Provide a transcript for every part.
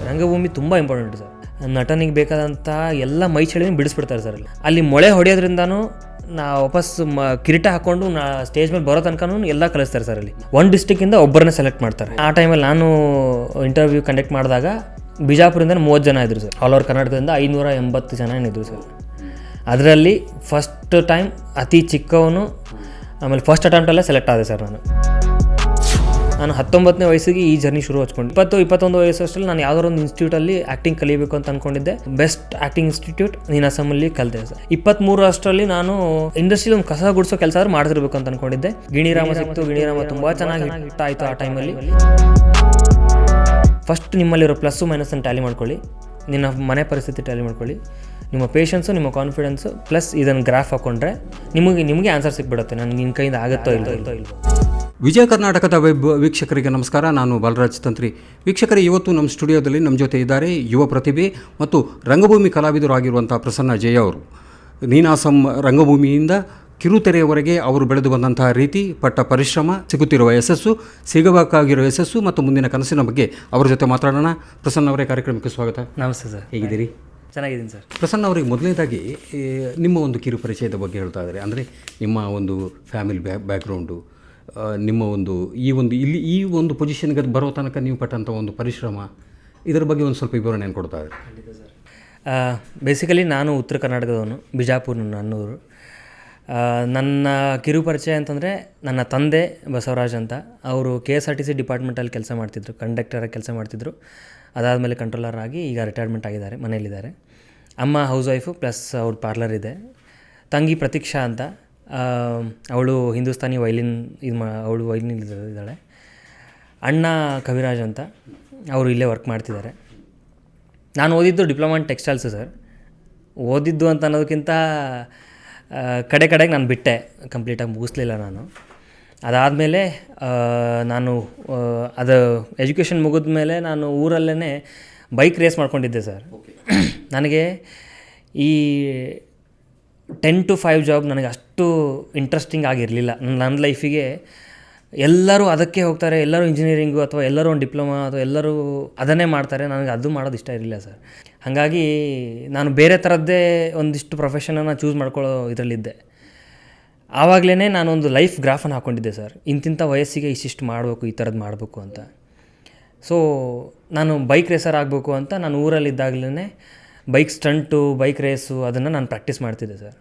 ರಂಗಭೂಮಿ ತುಂಬ important sir. ನಟನಿಗೆ ಬೇಕಾದಂಥ ಎಲ್ಲ ಮೈ ಚಳಿನ ಬಿಡಿಸ್ಬಿಡ್ತಾರೆ ಸರ್. ಅಲ್ಲಿ ಮೊಳೆ ಹೊಡೆಯೋದ್ರಿಂದನೂ ವಾಪಸ್ ಕಿರೀಟ ಹಾಕ್ಕೊಂಡು ಸ್ಟೇಜ್ ಮೇಲೆ ಬರೋ ತನಕನೂ ಎಲ್ಲ ಕಲಿಸ್ತಾರೆ ಸರ್. ಅಲ್ಲಿ ಒಂದು ಡಿಸ್ಟಿಕ್ಕಿಂದ ಒಬ್ಬರನ್ನೇ ಸೆಲೆಕ್ಟ್ ಮಾಡ್ತಾರೆ. ಆ ಟೈಮಲ್ಲಿ ನಾನು ಇಂಟರ್ವ್ಯೂ ಕಂಡಕ್ಟ್ ಮಾಡಿದಾಗ ಬಿಜಾಪುರದಿಂದ 30 ಜನ ಇದ್ದರು ಸರ್. ಆಲ್ ಓವರ್ ಕರ್ನಾಟಕದಿಂದ 580 ಜನ ಏನಿದ್ರು ಸರ್. ಅದರಲ್ಲಿ ಫಸ್ಟ್ ಟೈಮ್ ಅತಿ ಚಿಕ್ಕವನು, ಆಮೇಲೆ ಫಸ್ಟ್ ಅಟೆಂಪ್ಟಲ್ಲೇ ಸೆಲೆಕ್ಟ್ ಆದೆ ಸರ್. ನಾನು 19ನೇ ವಯಸ್ಸಿಗೆ ಈ ಜರ್ನಿ ಶುರು ಹಚ್ಕೊಂಡು 21 ವಯಸ್ಸಲ್ಲಿ ನಾನು ಯಾವುದಾದ್ರು ಒಂದು ಇನ್ಸ್ಟಿಟ್ಯೂಟಲ್ಲಿ ಆ್ಯಕ್ಟಿಂಗ್ ಕಲಿಬೇಕು ಅಂತ ಅಂದ್ಕೊಂಡಿದ್ದೆ. ಬೆಸ್ಟ್ ಆ್ಯಕ್ಟಿಂಗ್ ಇನ್ಸ್ಟಿಟ್ಯೂಟ್ ನೀನಾಸಮಲ್ಲಿ ಕಲಿತೆ ಸರ್. 23 ಅಷ್ಟರಲ್ಲಿ ನಾನು ಇಂಡಸ್ಟ್ರಿಯಲ್ಲಿ ಒಂದು ಕಸ ಗುಡಿಸೋ ಕೆಲಸ ಆದ್ರೂ ಮಾಡ್ತಿರ್ಬೇಕು ಅಂತ ಅಂದ್ಕೊಂಡಿದ್ದೆ. ಗಿಣಿರಾಮ ಸಿಕ್ತು. ಗಿಣಿರಾಮ ತುಂಬ ಚೆನ್ನಾಗಿ ಹಿಟ್ ಆಯಿತು ಆ ಟೈಮಲ್ಲಿ. ಫಸ್ಟ್ ನಿಮ್ಮಲ್ಲಿರೋ ಪ್ಲಸ್ಸು ಮೈನಸ್ಸನ್ನು ಟ್ಯಾಲಿ ಮಾಡ್ಕೊಳ್ಳಿ, ನಿನ್ನ ಮನೆ ಪರಿಸ್ಥಿತಿ ಟ್ಯಾಲಿ ಮಾಡ್ಕೊಳ್ಳಿ, ನಿಮ್ಮ ಪೇಷನ್ಸು, ನಿಮ್ಮ ಕಾನ್ಫಿಡೆನ್ಸು ಪ್ಲಸ್ ಇದನ್ನು ಗ್ರಾಫ್ ಹಾಕ್ಕೊಂಡ್ರೆ ನಿಮಗೆ ಆನ್ಸರ್ ಸಿಕ್ಬಿಡುತ್ತೆ. ನನಗೆ ನಿನ್ನ ಕೈಯಿಂದ ಆಗುತ್ತೋ ಇಲ್ವೋ. ವಿಜಯ ಕರ್ನಾಟಕದ ವೆಬ್ ವೀಕ್ಷಕರಿಗೆ ನಮಸ್ಕಾರ. ನಾನು ಬಾಲರಾಜ್ ತಂತ್ರಿ. ವೀಕ್ಷಕರೇ, ಇವತ್ತು ನಮ್ಮ ಸ್ಟುಡಿಯೋದಲ್ಲಿ ನಮ್ಮ ಜೊತೆ ಇದ್ದಾರೆ ಯುವ ಪ್ರತಿಭೆ ಮತ್ತು ರಂಗಭೂಮಿ ಕಲಾವಿದರು ಆಗಿರುವಂಥ ಪ್ರಸನ್ನ ಜಯ ಅವರು. ನೀನಾಸಂ ರಂಗಭೂಮಿಯಿಂದ ಕಿರುತೆರೆಯವರೆಗೆ ಅವರು ಬೆಳೆದು ಬಂದಂತಹ ರೀತಿ, ಪಟ್ಟ ಪರಿಶ್ರಮ, ಸಿಗುತ್ತಿರುವ ಯಶಸ್ಸು, ಸಿಗಬೇಕಾಗಿರೋ ಯಶಸ್ಸು ಮತ್ತು ಮುಂದಿನ ಕನಸಿನ ಬಗ್ಗೆ ಅವರ ಜೊತೆ ಮಾತಾಡೋಣ. ಪ್ರಸನ್ನ ಅವರೇ, ಕಾರ್ಯಕ್ರಮಕ್ಕೆ ಸ್ವಾಗತ. ನಮಸ್ತೆ ಸರ್. ಹೇಗಿದ್ದೀರಿ? ಚೆನ್ನಾಗಿದ್ದೀನಿ ಸರ್. ಪ್ರಸನ್ನ ಅವರಿಗೆ ಮೊದಲನೇದಾಗಿ ನಿಮ್ಮ ಒಂದು ಕಿರು ಪರಿಚಯದ ಬಗ್ಗೆ ಹೇಳ್ತಾ ಇದ್ದಾರೆ. ಅಂದರೆ ನಿಮ್ಮ ಒಂದು ಫ್ಯಾಮಿಲಿ ಬ್ಯಾಕ್ಗ್ರೌಂಡು, ನಿಮ್ಮ ಒಂದು ಈ ಒಂದು ಪೊಸಿಷನ್ಗೆ ಬರೋ ತನಕ ನೀವು ಪಟ್ಟಂಥ ಒಂದು ಪರಿಶ್ರಮ, ಇದರ ಬಗ್ಗೆ ಒಂದು ಸ್ವಲ್ಪ ವಿವರಣೆಯನ್ನು ಕೊಡ್ತಾ ಇದ್ದಾರೆ. ಖಂಡಿತ ಸರ್. ಬೇಸಿಕಲಿ ನಾನು ಉತ್ತರ ಕರ್ನಾಟಕದವನು, ಬಿಜಾಪುರ ನನ್ನೂರು. ನನ್ನ ಕಿರು ಪರಿಚಯ ಅಂತಂದರೆ ನನ್ನ ತಂದೆ ಬಸವರಾಜ್ ಅಂತ. ಅವರು KSRTC ಡಿಪಾರ್ಟ್ಮೆಂಟಲ್ಲಿ ಕೆಲಸ ಮಾಡ್ತಿದ್ರು, ಕಂಡಕ್ಟರಾಗಿ ಕೆಲಸ ಮಾಡ್ತಿದ್ರು. ಅದಾದಮೇಲೆ ಕಂಟ್ರೋಲರ್ ಆಗಿ ಈಗ ರಿಟೈರ್ಮೆಂಟ್ ಆಗಿದ್ದಾರೆ, ಮನೇಲಿದ್ದಾರೆ. ಅಮ್ಮ ಹೌಸ್ ವೈಫು ಪ್ಲಸ್ ಅವ್ರ ಪಾರ್ಲರ್ ಇದೆ. ತಂಗಿ ಪ್ರತೀಕ್ಷಾ ಅಂತ, ಅವಳು ಹಿಂದೂಸ್ತಾನಿ ವೈಲಿನ್ ಅವಳು ವೈಲಿನ್ ಇದ್ದಾಳೆ. ಅಣ್ಣ ಕವಿರಾಜ್ ಅಂತ, ಅವರು ಇಲ್ಲೇ ವರ್ಕ್ ಮಾಡ್ತಿದ್ದಾರೆ. ನಾನು ಓದಿದ್ದು ಡಿಪ್ಲೊಮಾ ಇನ್ ಟೆಕ್ಸ್ಟೈಲ್ಸು ಸರ್. ಓದಿದ್ದು ಅಂತ ಅನ್ನೋದಕ್ಕಿಂತ ಕಡೆಗೆ ನಾನು ಬಿಟ್ಟೆ, ಕಂಪ್ಲೀಟಾಗಿ ಮುಗಿಸ್ಲಿಲ್ಲ ನಾನು. ಅದಾದಮೇಲೆ ನಾನು ಅದು ಎಜುಕೇಷನ್ ಮುಗಿದ ಮೇಲೆ ನಾನು ಊರಲ್ಲೇ ಬೈಕ್ ರೇಸ್ ಮಾಡ್ಕೊಂಡಿದ್ದೆ ಸರ್. ನನಗೆ ಈ 10 to 5 ಜಾಬ್ ನನಗೆ ಅಷ್ಟು ಇಂಟ್ರೆಸ್ಟಿಂಗ್ ಆಗಿರಲಿಲ್ಲ. ನನ್ನ ಲೈಫಿಗೆ ಎಲ್ಲರೂ ಅದಕ್ಕೆ ಹೋಗ್ತಾರೆ, ಎಲ್ಲರೂ ಇಂಜಿನಿಯರಿಂಗು ಅಥವಾ ಎಲ್ಲರೂ ಒಂದು ಡಿಪ್ಲೊಮಾ ಅಥವಾ ಎಲ್ಲರೂ ಅದನ್ನೇ ಮಾಡ್ತಾರೆ. ನನಗೆ ಅದು ಮಾಡೋದು ಇಷ್ಟ ಇರಲಿಲ್ಲ ಸರ್. ಹಾಗಾಗಿ ನಾನು ಬೇರೆ ಥರದ್ದೇ ಒಂದಿಷ್ಟು ಪ್ರೊಫೆಷನನ್ನು ಚೂಸ್ ಮಾಡ್ಕೊಳ್ಳೋ ಇದರಲ್ಲಿದ್ದೆ. ಆವಾಗಲೇ ನಾನೊಂದು ಲೈಫ್ ಗ್ರಾಫನ್ನು ಹಾಕ್ಕೊಂಡಿದ್ದೆ ಸರ್. ಇಂತಿಂಥ ವಯಸ್ಸಿಗೆ ಇಷ್ಟಿಷ್ಟು ಮಾಡಬೇಕು, ಈ ಥರದ್ದು ಮಾಡಬೇಕು ಅಂತ. ಸೊ ನಾನು ಬೈಕ್ ರೇಸರ್ ಆಗಬೇಕು ಅಂತ ನಾನು ಊರಲ್ಲಿದ್ದಾಗಲೇ ಬೈಕ್ ಸ್ಟಂಟು, ಬೈಕ್ ರೇಸು ಅದನ್ನು ನಾನು ಪ್ರಾಕ್ಟೀಸ್ ಮಾಡ್ತಿದ್ದೆ ಸರ್.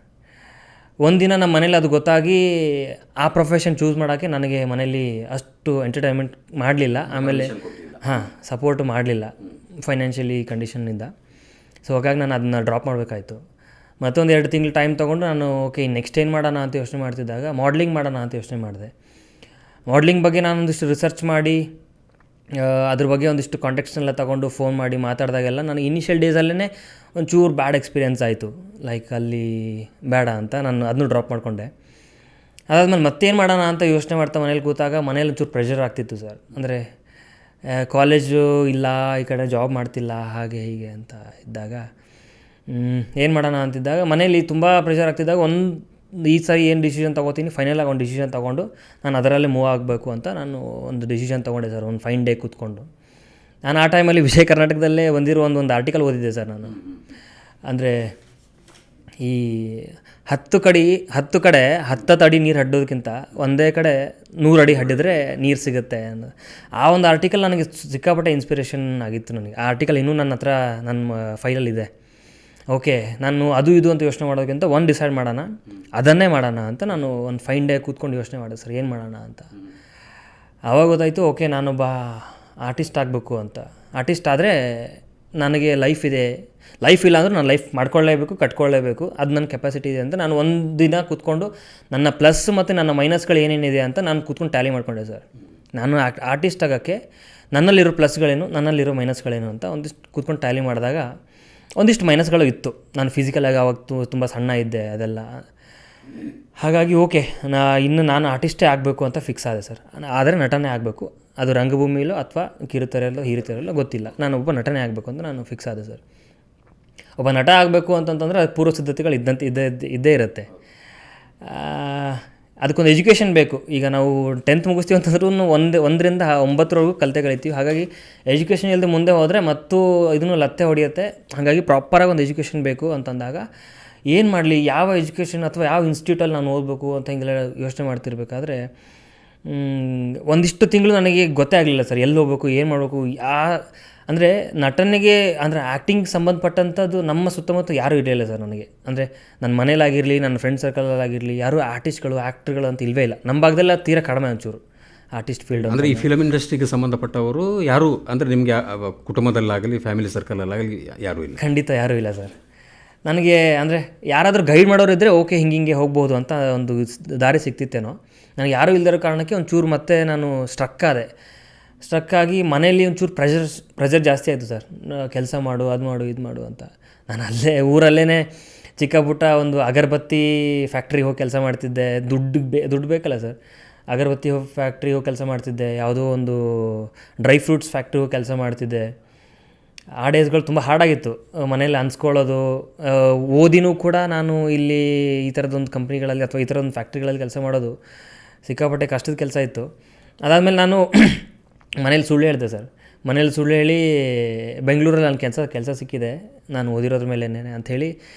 ಒಂದಿನ ನಮ್ಮ ಮನೇಲಿ ಅದು ಗೊತ್ತಾಗಿ ಆ ಪ್ರೊಫೆಷನ್ ಚೂಸ್ ಮಾಡೋಕ್ಕೆ ನನಗೆ ಮನೇಲಿ ಅಷ್ಟು ಎಂಟರ್ಟೈನ್ಮೆಂಟ್ ಮಾಡಲಿಲ್ಲ. ಆಮೇಲೆ ಸಪೋರ್ಟು ಮಾಡಲಿಲ್ಲ ಫೈನಾನ್ಷಿಯಲಿ ಕಂಡೀಷನ್ನಿಂದ. ಸೊ ಹಾಗಾಗಿ ನಾನು ಅದನ್ನ ಡ್ರಾಪ್ ಮಾಡಬೇಕಾಯ್ತು. ಮತ್ತೊಂದು 2 ತಿಂಗಳು ಟೈಮ್ ತೊಗೊಂಡು ನಾನು ಓಕೆ ನೆಕ್ಸ್ಟ್ ಏನು ಮಾಡೋಣ ಅಂತ ಯೋಚನೆ ಮಾಡ್ತಿದ್ದಾಗ ಮಾಡಲಿಂಗ್ ಮಾಡೋಣ ಅಂತ ಯೋಚನೆ ಮಾಡಿದೆ. ಮಾಡಲಿಂಗ್ ಬಗ್ಗೆ ನಾನು ಒಂದಿಷ್ಟು ರಿಸರ್ಚ್ ಮಾಡಿ ಅದ್ರ ಬಗ್ಗೆ ಒಂದಿಷ್ಟು ಕಾಂಟ್ಯಾಕ್ಟ್ಸ್ನೆಲ್ಲ ತೊಗೊಂಡು ಫೋನ್ ಮಾಡಿ ಮಾತಾಡಿದಾಗೆಲ್ಲ ನನಗೆ ಇನಿಷಿಯಲ್ ಡೇಸಲ್ಲೇ ಒಂಚೂರು ಬ್ಯಾಡ್ ಎಕ್ಸ್ಪೀರಿಯೆನ್ಸ್ ಆಯಿತು. ಲೈಕ್ ಅಲ್ಲಿ ಬೇಡ ಅಂತ ನಾನು ಅದನ್ನು ಡ್ರಾಪ್ ಮಾಡಿಕೊಂಡೆ. ಅದಾದಮೇಲೆ ಮತ್ತೇನು ಮಾಡೋಣ ಅಂತ ಯೋಚನೆ ಮಾಡ್ತಾ ಮನೇಲಿ ಕೂತಾಗ ಮನೇಲಿ ಒಂಚೂರು ಪ್ರೆಷರ್ ಆಗ್ತಿತ್ತು ಸರ್. ಅಂದರೆ ಕಾಲೇಜು ಇಲ್ಲ, ಈ ಕಡೆ ಜಾಬ್ ಮಾಡ್ತಿಲ್ಲ, ಹಾಗೆ ಹೀಗೆ ಅಂತ ಇದ್ದಾಗ ಏನು ಮಾಡೋಣ ಅಂತಿದ್ದಾಗ ಮನೇಲಿ ತುಂಬ ಪ್ರೆಷರ್ ಆಗ್ತಿದ್ದಾಗ ಈ ಸಾರಿ ಏನು ಡಿಸಿಷನ್ ತೊಗೋತೀನಿ, ಫೈನಲಾಗಿ ಒಂದು ಡಿಸಿಷನ್ ತೊಗೊಂಡು ನಾನು ಅದರಲ್ಲೇ ಮೂವ್ ಆಗಬೇಕು ಅಂತ ನಾನು ಒಂದು ಡಿಸಿಷನ್ ತೊಗೊಂಡೆ ಸರ್. ಒಂದು 5 ಡೇ ಕೂತ್ಕೊಂಡು ನಾನು ಆ ಟೈಮಲ್ಲಿ ವಿಜಯ ಕರ್ನಾಟಕದಲ್ಲೇ ಬಂದಿರೋ ಒಂದು ಆರ್ಟಿಕಲ್ ಓದಿದ್ದೆ ಸರ್ ನಾನು. ಅಂದರೆ ಈ 10 ಕಡೆ 10 ಅಡಿ ನೀರು ಹಡ್ಡೋದಕ್ಕಿಂತ ಒಂದೇ ಕಡೆ 100 ಅಡಿ ಹಡ್ಡಿದ್ರೆ ನೀರು ಸಿಗುತ್ತೆ ಅನ್ನೋ ಆ ಒಂದು ಆರ್ಟಿಕಲ್ ನನಗೆ ಸಿಕ್ಕಾಪಟ್ಟೆ ಇನ್ಸ್ಪಿರೇಷನ್ ಆಗಿತ್ತು ನನಗೆ. ಆ ಆರ್ಟಿಕಲ್ ಇನ್ನೂ ನನ್ನ ಹತ್ರ ನನ್ನ ಫೈಲಲ್ಲಿದೆ. ಓಕೆ, ನಾನು ಅದು ಇದು ಅಂತ ಯೋಚನೆ ಮಾಡೋದಕ್ಕಿಂತ ಒಂದು ಡಿಸೈಡ್ ಮಾಡೋಣ, ಅದನ್ನೇ ಮಾಡೋಣ ಅಂತ ನಾನು ಒಂದು 5 ಡೇ ಕೂತ್ಕೊಂಡು ಯೋಚನೆ ಮಾಡಿದೆ ಸರ್, ಏನು ಮಾಡೋಣ ಅಂತ. ಆವಾಗ ಗೊತ್ತಾಯಿತು, ಓಕೆ ನಾನೊಬ್ಬ ಆರ್ಟಿಸ್ಟ್ ಆಗಬೇಕು ಅಂತ. ಆರ್ಟಿಸ್ಟ್ ಆದರೆ ನನಗೆ ಲೈಫ್ ಇದೆ, ಲೈಫ್ ಇಲ್ಲ ಅಂದರೂ ನಾನು ಲೈಫ್ ಮಾಡ್ಕೊಳ್ಳೇಬೇಕು, ಕಟ್ಕೊಳ್ಳೇಬೇಕು, ಅದು ನನ್ನ ಕೆಪಾಸಿಟಿ ಇದೆ ಅಂತ ನಾನು ಒಂದು ದಿನ ಕೂತ್ಕೊಂಡು ನನ್ನ ಪ್ಲಸ್ ಮತ್ತು ನನ್ನ ಮೈನಸ್ಗಳು ಏನೇನಿದೆ ಅಂತ ನಾನು ಕೂತ್ಕೊಂಡು ಟ್ಯಾಲಿ ಮಾಡ್ಕೊಂಡೆ ಸರ್. ನಾನು ಆರ್ಟಿಸ್ಟ್ ಆಗೋಕ್ಕೆ ನನ್ನಲ್ಲಿರೋ ಪ್ಲಸ್ಗಳೇನು, ನನ್ನಲ್ಲಿರೋ ಮೈನಸ್ಗಳೇನು ಅಂತ ಒಂದಿಷ್ಟು ಕೂತ್ಕೊಂಡು ಟ್ಯಾಲಿ ಮಾಡಿದಾಗ ಒಂದಿಷ್ಟು ಮೈನಸ್ಗಳು ಇತ್ತು. ನಾನು ಫಿಸಿಕಲಾಗಿ ಆವಾಗ ತುಂಬ ಸಣ್ಣ ಇದ್ದೆ ಅದೆಲ್ಲ. ಹಾಗಾಗಿ ಓಕೆ ನಾನು ಆರ್ಟಿಸ್ಟೇ ಆಗಬೇಕು ಅಂತ ಫಿಕ್ಸ್ ಆದೆ ಸರ್. ಆದರೆ ನಟನೆ ಆಗಬೇಕು, ಅದು ರಂಗಭೂಮಿಲೋ ಅಥವಾ ಕಿರುತೆರೆಯಲ್ಲೋ ಹಿರಿತೆರೆಯಲ್ಲೋ ಗೊತ್ತಿಲ್ಲ, ನಾನು ಒಬ್ಬ ನಟನೆ ಆಗಬೇಕು ಅಂತ ನಾನು ಫಿಕ್ಸ್ ಆದೆ ಸರ್. ಒಬ್ಬ ನಟ ಆಗಬೇಕು ಅಂತಂತಂದರೆ ಅದು ಪೂರ್ವ ಸಿದ್ಧತೆಗಳು ಇದ್ದೇ ಇರುತ್ತೆ. ಅದಕ್ಕೊಂದು ಎಜುಕೇಷನ್ ಬೇಕು. ಈಗ ನಾವು 10th ಮುಗಿಸ್ತೀವಿ ಅಂತಂದ್ರೂ 1ರಿಂದ 9ರವರೆಗೂ ಕಲಿತೆ ಕಲಿತೀವಿ. ಹಾಗಾಗಿ ಎಜುಕೇಷನ್ ಇಲ್ಲದೆ ಮುಂದೆ ಹೋದರೆ ಮತ್ತು ಇದನ್ನು ಲತ್ತೆ ಹೊಡೆಯುತ್ತೆ. ಹಾಗಾಗಿ ಪ್ರಾಪರಾಗಿ ಒಂದು ಎಜುಕೇಷನ್ ಬೇಕು ಅಂತಂದಾಗ ಏನು ಮಾಡಲಿ, ಯಾವ ಎಜುಕೇಷನ್ ಅಥವಾ ಯಾವ ಇನ್ಸ್ಟಿಟ್ಯೂಟಲ್ಲಿ ನಾನು ಓದಬೇಕು ಅಂತ ಹಿಂಗೆಲ್ಲ ಯೋಚನೆ ಮಾಡ್ತಿರ್ಬೇಕಾದ್ರೆ ಒಂದಿಷ್ಟು ತಿಂಗಳು ನನಗೆ ಗೊತ್ತೇ ಆಗಲಿಲ್ಲ ಸರ್, ಎಲ್ಲಿ ಹೋಗ್ಬೇಕು, ಏನು ಮಾಡಬೇಕು. ಅಂದರೆ ನಟನೆಗೆ ಅಂದರೆ ಆ್ಯಕ್ಟಿಂಗ್ ಸಂಬಂಧಪಟ್ಟಂಥದ್ದು ನಮ್ಮ ಸುತ್ತಮುತ್ತ ಯಾರೂ ಇರಲಿಲ್ಲ ಸರ್ ನನಗೆ. ಅಂದರೆ ನನ್ನ ಮನೇಲಾಗಿರಲಿ, ನನ್ನ ಫ್ರೆಂಡ್ ಸರ್ಕಲಲ್ಲಾಗಿರಲಿ, ಯಾರೂ ಆರ್ಟಿಸ್ಟ್ಗಳು, ಆ್ಯಕ್ಟ್ರುಗಳು ಅಂತ ಇಲ್ಲವೇ ಇಲ್ಲ. ನಮ್ಮ ಭಾಗದಲ್ಲ ತೀರಾ ಕಡಿಮೆ ಒಂಚೂರು ಆರ್ಟಿಸ್ಟ್ ಫೀಲ್ಡ್. ಅಂದರೆ ಈ ಫಿಲಮ್ ಇಂಡಸ್ಟ್ರಿಗೆ ಸಂಬಂಧಪಟ್ಟವರು ಯಾರು ಅಂದರೆ ನಿಮಗೆ ಕುಟುಂಬದಲ್ಲಾಗಲಿ ಫ್ಯಾಮಿಲಿ ಸರ್ಕಲಲ್ಲಾಗಲಿ ಯಾರೂ ಇಲ್ಲ? ಖಂಡಿತ ಯಾರೂ ಇಲ್ಲ ಸರ್. ನನಗೆ ಅಂದರೆ ಯಾರಾದರೂ ಗೈಡ್ ಮಾಡೋರು ಇದ್ದರೆ ಓಕೆ, ಹಿಂಗೆ ಹೋಗ್ಬೋದು ಅಂತ ಒಂದು ದಾರಿ ಸಿಗ್ತಿತ್ತೇನೋ. ನನಗೆ ಯಾರೂ ಇಲ್ಲದಿರೋ ಕಾರಣಕ್ಕೆ ಒಂಚೂರು ಮತ್ತೆ ನಾನು ಸ್ಟ್ರಕ್ ಆಗಿ ಮನೆಯಲ್ಲಿ ಒಂಚೂರು ಪ್ರೆಷರ್ ಜಾಸ್ತಿ ಆಯಿತು ಸರ್. ಕೆಲಸ ಮಾಡು, ಅದು ಮಾಡು, ಇದು ಮಾಡು ಅಂತ. ನಾನು ಊರಲ್ಲೇ ಚಿಕ್ಕ ಪುಟ್ಟ ಒಂದು ಅಗರಬತ್ತಿ ಫ್ಯಾಕ್ಟ್ರಿಗೆ ಹೋಗಿ ಕೆಲಸ ಮಾಡ್ತಿದ್ದೆ. ದುಡ್ಡು ಬೇಕಲ್ಲ ಸರ್. ಅಗರಬತ್ತಿ ಫ್ಯಾಕ್ಟ್ರಿಗೆ ಹೋಗಿ ಕೆಲಸ ಮಾಡ್ತಿದ್ದೆ. ಯಾವುದೋ ಒಂದು ಡ್ರೈ ಫ್ರೂಟ್ಸ್ ಫ್ಯಾಕ್ಟ್ರಿಗೆ ಹೋಗಿ ಕೆಲಸ ಮಾಡ್ತಿದ್ದೆ. ಆ ಡೇಸ್ಗಳು ತುಂಬ ಹಾರ್ಡಾಗಿತ್ತು. ಮನೇಲಿ ಅನ್ಸ್ಕೊಳ್ಳೋದು, ಓದಿನೂ ಕೂಡ ನಾನು ಇಲ್ಲಿ ಈ ಥರದೊಂದು ಕಂಪ್ನಿಗಳಲ್ಲಿ ಅಥವಾ ಈ ಥರದೊಂದು ಫ್ಯಾಕ್ಟ್ರಿಗಳಲ್ಲಿ ಕೆಲಸ ಮಾಡೋದು ಸಿಕ್ಕಾಪಟ್ಟೆ ಕಷ್ಟದ ಕೆಲಸ ಇತ್ತು. ಅದಾದಮೇಲೆ ನಾನು ಮನೇಲಿ ಸುಳ್ಳು ಹೇಳಿದೆ ಸರ್. ಮನೇಲಿ ಸುಳ್ಳು ಹೇಳಿ ಬೆಂಗಳೂರಲ್ಲಿ ನನ್ನ ಕೆಲಸ ಸಿಕ್ಕಿದೆ ನಾನು ಓದಿರೋದ್ರ ಮೇಲೇ ಅಂಥೇಳಿ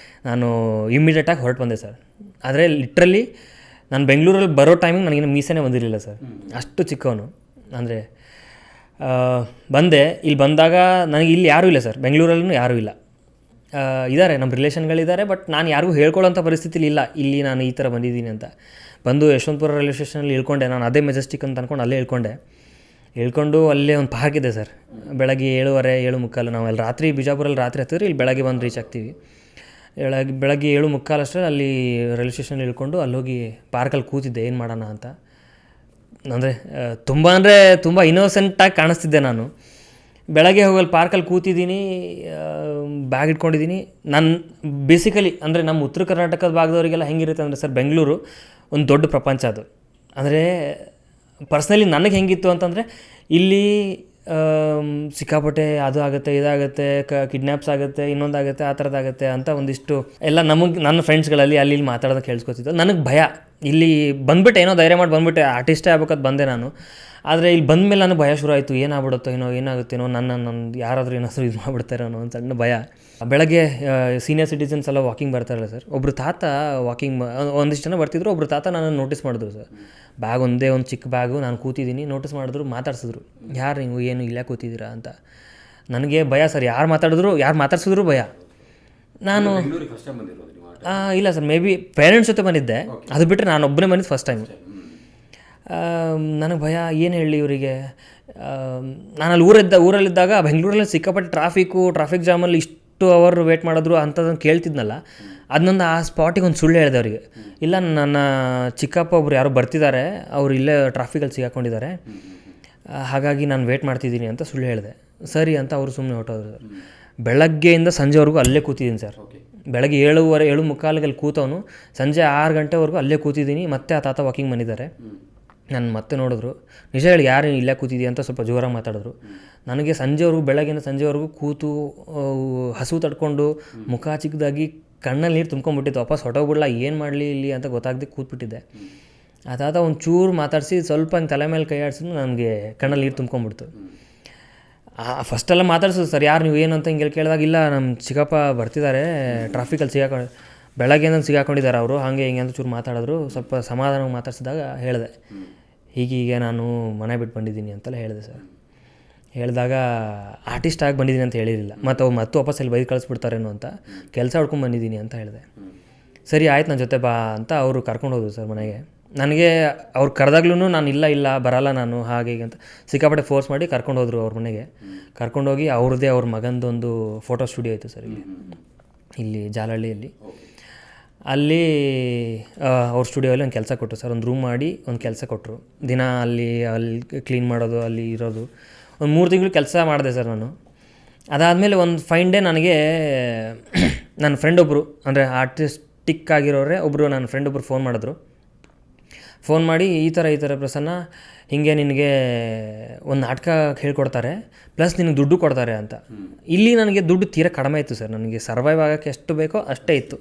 ನಾನು ಇಮ್ಮಿಡಿಯೇಟಾಗಿ ಹೊರಟು ಬಂದೆ ಸರ್. ಆದರೆ ಲಿಟ್ರಲಿ ನಾನು ಬೆಂಗಳೂರಲ್ಲಿ ಬರೋ ಟೈಮಿಗೆ ನನಗೇನು ಮೀಸೆನೇ ಬಂದಿರಲಿಲ್ಲ ಸರ್, ಅಷ್ಟು ಚಿಕ್ಕವನು. ಅಂದರೆ ಬಂದೆ. ಇಲ್ಲಿ ಬಂದಾಗ ನನಗೆ ಇಲ್ಲಿ ಯಾರೂ ಇಲ್ಲ ಸರ್, ಬೆಂಗಳೂರಲ್ಲೂ ಯಾರೂ ಇಲ್ಲ. ಇದ್ದಾರೆ, ನಮ್ಮ ರಿಲೇಷನ್ಗಳಿದ್ದಾರೆ, ಬಟ್ ನಾನು ಯಾರಿಗೂ ಹೇಳ್ಕೊಳ್ಳೋಂಥ ಪರಿಸ್ಥಿತಿಲಿ ಇಲ್ಲ ಇಲ್ಲಿ ನಾನು ಈ ಥರ ಬಂದಿದ್ದೀನಿ ಅಂತ. ಬಂದು ಯಶವಂತಪುರ ರೈಲ್ವೆ ಸ್ಟೇಷನಲ್ಲಿ ಇಳ್ಕೊಂಡೆ. ನಾನು ಅದೇ ಮೆಜೆಸ್ಟಿಕ್ ಅಂತ ಅಂದ್ಕೊಂಡು ಅಲ್ಲೇ ಇಳ್ಕೊಂಡು ಅಲ್ಲೇ ಒಂದು ಪಾರ್ಕ್ ಇದೆ ಸರ್. ಬೆಳಗ್ಗೆ 7:15, 7:45 ನಾವು ಅಲ್ಲಿ ರಾತ್ರಿ ಬಿಜಾಪುರಲ್ಲಿ ರಾತ್ರಿ ಹತ್ತಿದ್ರೆ ಇಲ್ಲಿ ಬೆಳಗ್ಗೆ ಬಂದು ರೀಚ್ ಆಗ್ತೀವಿ. ಬೆಳಗ್ಗೆ 7:45 ಅಷ್ಟರಲ್ಲಿ ಅಲ್ಲಿ ರೈಲ್ವೆ ಸ್ಟೇಷನಲ್ಲಿ ಇಳ್ಕೊಂಡು ಅಲ್ಲಿ ಹೋಗಿ ಪಾರ್ಕಲ್ಲಿ ಕೂತಿದ್ದೆ, ಏನು ಮಾಡೋಣ ಅಂತ. ಅಂದರೆ ತುಂಬ ಇನ್ನೋಸೆಂಟಾಗಿ ಕಾಣಿಸ್ತಿದ್ದೆ ನಾನು. ಬೆಳಗ್ಗೆ ಹೋಗಲ್ಲಿ ಪಾರ್ಕಲ್ಲಿ ಕೂತಿದ್ದೀನಿ, ಬ್ಯಾಗ್ ಇಟ್ಕೊಂಡಿದ್ದೀನಿ. ನಾನು ಬೇಸಿಕಲಿ ಅಂದರೆ ನಮ್ಮ ಉತ್ತರ ಕರ್ನಾಟಕದ ಭಾಗದವರಿಗೆಲ್ಲ ಹೆಂಗಿರುತ್ತೆ ಅಂದರೆ ಸರ್, ಬೆಂಗಳೂರು ಒಂದು ದೊಡ್ಡ ಪ್ರಪಂಚ ಅದು. ಅಂದರೆ ಪರ್ಸ್ನಲಿ ನನಗೆ ಹೆಂಗಿತ್ತು ಅಂತಂದರೆ ಇಲ್ಲಿ ಸಿಕ್ಕಾಪಟ್ಟೆ ಅದು ಆಗುತ್ತೆ, ಇದಾಗುತ್ತೆ, ಕಿಡ್ನ್ಯಾಪ್ಸ್ ಆಗುತ್ತೆ, ಇನ್ನೊಂದಾಗುತ್ತೆ, ಆ ಥರದ್ದಾಗುತ್ತೆ ಅಂತ ಒಂದಿಷ್ಟು ಎಲ್ಲ ನನ್ನ ಫ್ರೆಂಡ್ಸ್ಗಳಲ್ಲಿ ಅಲ್ಲಿ ಮಾತಾಡೋದು ಕೇಳಿಸ್ಕೊತಿದ್ದು. ನನಗೆ ಭಯ. ಇಲ್ಲಿ ಬಂದುಬಿಟ್ಟೆ, ಏನೋ ಧೈರ್ಯ ಮಾಡಿ ಬಂದುಬಿಟ್ಟೆ, ಆರ್ಟಿಸ್ಟೇ ಆಗ್ಬೇಕಂತ ಬಂದೆ ನಾನು. ಆದರೆ ಇಲ್ಲಿ ಬಂದಮೇಲೆ ನನಗೆ ಭಯ ಶುರು ಆಯಿತು. ಏನಾಗ್ಬಿಡುತ್ತೋ ಏನಾಗುತ್ತೇನೋ, ನನ್ನ ಯಾರಾದರೂ ಏನಾದರೂ ಇದು ಮಾಡಿಬಿಡ್ತಾರೋ ಅನ್ನೋ ಒಂದು ಸಣ್ಣ ಭಯ. ಬೆಳಗ್ಗೆ ಸೀನಿಯರ್ ಸಿಟಿಸನ್ಸ್ ಎಲ್ಲ ವಾಕಿಂಗ್ ಬರ್ತಾರಲ್ಲ ಸರ್, ಒಬ್ಬರು ತಾತ ವಾಕಿಂಗ್ ಒಂದಿಷ್ಟು ಜನ ಬರ್ತಿದ್ರು. ಒಬ್ಬರು ತಾತ ನನ್ನನ್ನು ನೋಟಿಸ್ ಮಾಡಿದ್ರು ಸರ್. ಬ್ಯಾಗ್ ಒಂದೇ ಒಂದು ಚಿಕ್ಕ ಬ್ಯಾಗು, ನಾನು ಕೂತಿದ್ದೀನಿ, ನೋಟಿಸ್ ಮಾಡಿದ್ರು, ಮಾತಾಡ್ಸಿದ್ರು. ಯಾರು ನೀವು, ಏನು ಇಲ್ಲೇ ಕೂತಿದ್ದೀರಾ ಅಂತ. ನನಗೆ ಭಯ ಸರ್, ಯಾರು ಮಾತಾಡ್ಸಿದ್ರು ಭಯ. ನಾನು ಇಲ್ಲ ಸರ್, ಮೇ ಬಿ ಪೇರೆಂಟ್ಸ್ ಜೊತೆ ಬಂದಿದ್ದೆ, ಅದು ಬಿಟ್ಟರೆ ನಾನು ಒಬ್ಬನೇ ಬಂದಿದ್ದು ಫಸ್ಟ್ ಟೈಮ್. ನನಗೆ ಭಯ, ಏನು ಹೇಳಿ ಇವರಿಗೆ. ನಾನು ಅಲ್ಲಿ ಊರಲ್ಲಿದ್ದಾಗ ಬೆಂಗಳೂರಲ್ಲಿ ಸಿಕ್ಕಾಪಟ್ಟೆ ಟ್ರಾಫಿಕ್ ಜಾಮಲ್ಲಿ ಇಷ್ಟು ಅವರ್ ವೇಟ್ ಮಾಡಿದ್ರು ಅಂಥದ್ದನ್ನು ಕೇಳ್ತಿದ್ನಲ್ಲ, ಅದನ್ನೊಂದು ಆ ಸ್ಪಾಟಿಗೆ ಒಂದು ಸುಳ್ಳು ಹೇಳಿದೆ ಅವರಿಗೆ. ಇಲ್ಲ, ನನ್ನ ಚಿಕ್ಕಪ್ಪ ಒಬ್ರು ಯಾರೋ ಬರ್ತಿದ್ದಾರೆ, ಅವರು ಇಲ್ಲೇ ಟ್ರಾಫಿಕಲ್ಲಿ ಸಿಗಾಕೊಂಡಿದ್ದಾರೆ, ಹಾಗಾಗಿ ನಾನು ವೇಟ್ ಮಾಡ್ತಿದ್ದೀನಿ ಅಂತ ಸುಳ್ಳು ಹೇಳಿದೆ. ಸರಿ ಅಂತ ಅವರು ಸುಮ್ಮನೆ ಹೊರಟೋದ್ರು ಸರ್. ಬೆಳಗ್ಗೆಯಿಂದ ಸಂಜೆವರೆಗೂ ಅಲ್ಲೇ ಕೂತಿದ್ದೀನಿ ಸರ್. ಬೆಳಗ್ಗೆ 7:45 ಅಲ್ಲಿ ಕೂತವನು ಸಂಜೆ 6 ಗಂಟೆವರೆಗೂ ಅಲ್ಲೇ ಕೂತಿದ್ದೀನಿ. ಮತ್ತೆ ಆ ತಾತ ವಾಕಿಂಗ್ ಬಂದಿದ್ದಾರೆ. ನಾನು ಮತ್ತೆ ನೋಡಿದ್ರು, ನಿಜ ಹೇಳಿ ಯಾರು ಇಲ್ಲೇ ಕೂತಿದ್ದೀಯ ಅಂತ ಸ್ವಲ್ಪ ಜೋರಾಗಿ ಮಾತಾಡಿದ್ರು. ನನಗೆ ಬೆಳಗ್ಗೆಯಿಂದ ಸಂಜೆವರೆಗೂ ಕೂತು ಹಸು ತಡ್ಕೊಂಡು ಮುಖ ಚಿಕ್ಕದಾಗಿ ಕಣ್ಣಲ್ಲಿ ನೀರು ತುಂಬ್ಕೊಂಡ್ಬಿಟ್ಟಿತ್ತು. ವಾಪಸ್ ಹೊಟ್ಟೋಗ್ಬಿಡಲ್ಲ, ಏನು ಮಾಡಲಿ ಇಲ್ಲಿ ಅಂತ ಗೊತ್ತಾಗದೆ ಕೂತ್ಬಿಟ್ಟಿದ್ದೆ. ಆ ತಾತ ಒಂದು ಚೂರು ಮಾತಾಡಿಸಿ ಸ್ವಲ್ಪ ಹಿಂಗೆ ತಲೆ ಮೇಲೆ ಕೈ ಆಡಿಸಿದ್ರು, ನನಗೆ ಕಣ್ಣಲ್ಲಿ ನೀರು ತುಂಬ್ಕೊಂಡ್ಬಿಡ್ತು. ಫಸ್ಟೆಲ್ಲ ಮಾತಾಡ್ಸೋದು ಸರ್, ಯಾರು ನೀವು ಏನು ಅಂತ ಹಿಂಗೆ ಕೇಳಿದಾಗ, ಇಲ್ಲ ನಮ್ಮ ಚಿಕ್ಕಪ್ಪ ಬರ್ತಿದ್ದಾರೆ, ಟ್ರಾಫಿಕಲ್ಲಿ ಬೆಳಗ್ಗೆಯಿಂದ ಸಿಗಾಕೊಂಡಿದ್ದಾರೆ ಅವರು, ಹಾಗೆ ಹಿಂಗೆ ಅಂತ ಚೂರು ಮಾತಾಡಿದ್ರು. ಸ್ವಲ್ಪ ಸಮಾಧಾನವಾಗಿ ಮಾತಾಡ್ಸಿದಾಗ ಹೇಳಿದೆ, ಹೀಗೀಗೆ ನಾನು ಮನೆ ಬಿಟ್ಟು ಬಂದಿದ್ದೀನಿ ಅಂತೆಲ್ಲ ಹೇಳಿದೆ ಸರ್. ಹೇಳಿದಾಗ ಆರ್ಟಿಸ್ಟ್ ಆಗಿ ಬಂದಿದ್ದೀನಿ ಅಂತ ಹೇಳಿರಲಿಲ್ಲ, ಮತ್ತು ವಾಪಸ್ ಅಲ್ಲಿ ಬೈದು ಕಳಿಸ್ಬಿಡ್ತಾರೇನೋ ಅಂತ, ಕೆಲಸ ಹುಡ್ಕೊಂಡು ಬಂದಿದ್ದೀನಿ ಅಂತ ಹೇಳಿದೆ. ಸರಿ ಆಯ್ತು, ನನ್ನ ಜೊತೆ ಬಾ ಅಂತ ಅವರು ಕರ್ಕೊಂಡು ಹೋದ್ರು ಸರ್ ಮನೆಗೆ. ನನಗೆ ಅವ್ರು ಕರೆದಾಗ್ಲೂ ನಾನು ಇಲ್ಲ ಬರಲ್ಲ ನಾನು ಹಾಗೆ ಹೀಗೆ ಅಂತ ಸಿಕ್ಕಾಪಟ್ಟೆ ಫೋರ್ಸ್ ಮಾಡಿ ಕರ್ಕೊಂಡು ಹೋದರು ಅವ್ರ ಮನೆಗೆ. ಕರ್ಕೊಂಡೋಗಿ ಅವ್ರ ಮಗಂದೊಂದು ಫೋಟೋ ಸ್ಟುಡಿಯೋ ಇತ್ತು ಸರ್ ಇಲ್ಲಿ ಜಾಲಹಳ್ಳಿಯಲ್ಲಿ. ಅಲ್ಲಿ ಅವ್ರ ಸ್ಟುಡಿಯೋಲ್ಲಿ ಒಂದು ಕೆಲಸ ಕೊಟ್ಟರು ಸರ್. ಒಂದು ರೂಮ್ ಮಾಡಿ ಒಂದು ಕೆಲಸ ಕೊಟ್ಟರು. ದಿನ ಅಲ್ಲಿ ಕ್ಲೀನ್ ಮಾಡೋದು, ಅಲ್ಲಿ ಇರೋದು. ಒಂದು 3 ತಿಂಗಳು ಕೆಲಸ ಮಾಡಿದೆ ಸರ್ ನಾನು. ಅದಾದಮೇಲೆ ಒಂದು ಫೈನ್ ಡೇ ನನಗೆ ನನ್ನ ಫ್ರೆಂಡ್ ಒಬ್ಬರು, ಅಂದರೆ ಆರ್ಟಿಸ್ಟಿಕ್ ಆಗಿರೋರೆ ಒಬ್ಬರು, ನನ್ನ ಫ್ರೆಂಡ್ ಒಬ್ಬರು ಫೋನ್ ಮಾಡಿ ಈ ಥರ ಪ್ರಸನ್ನ, ಹೀಗೆ ನಿನಗೆ ಒಂದು ನಾಟಕ ಹೇಳ್ಕೊಡ್ತಾರೆ, ಪ್ಲಸ್ ನಿನಗೆ ದುಡ್ಡು ಕೊಡ್ತಾರೆ ಅಂತ. ಇಲ್ಲಿ ನನಗೆ ದುಡ್ಡು ತೀರಾ ಕಡಿಮೆ ಇತ್ತು ಸರ್. ನನಗೆ ಸರ್ವೈವ್ ಆಗೋಕ್ಕೆ ಎಷ್ಟು ಬೇಕೋ ಅಷ್ಟೇ ಇತ್ತು.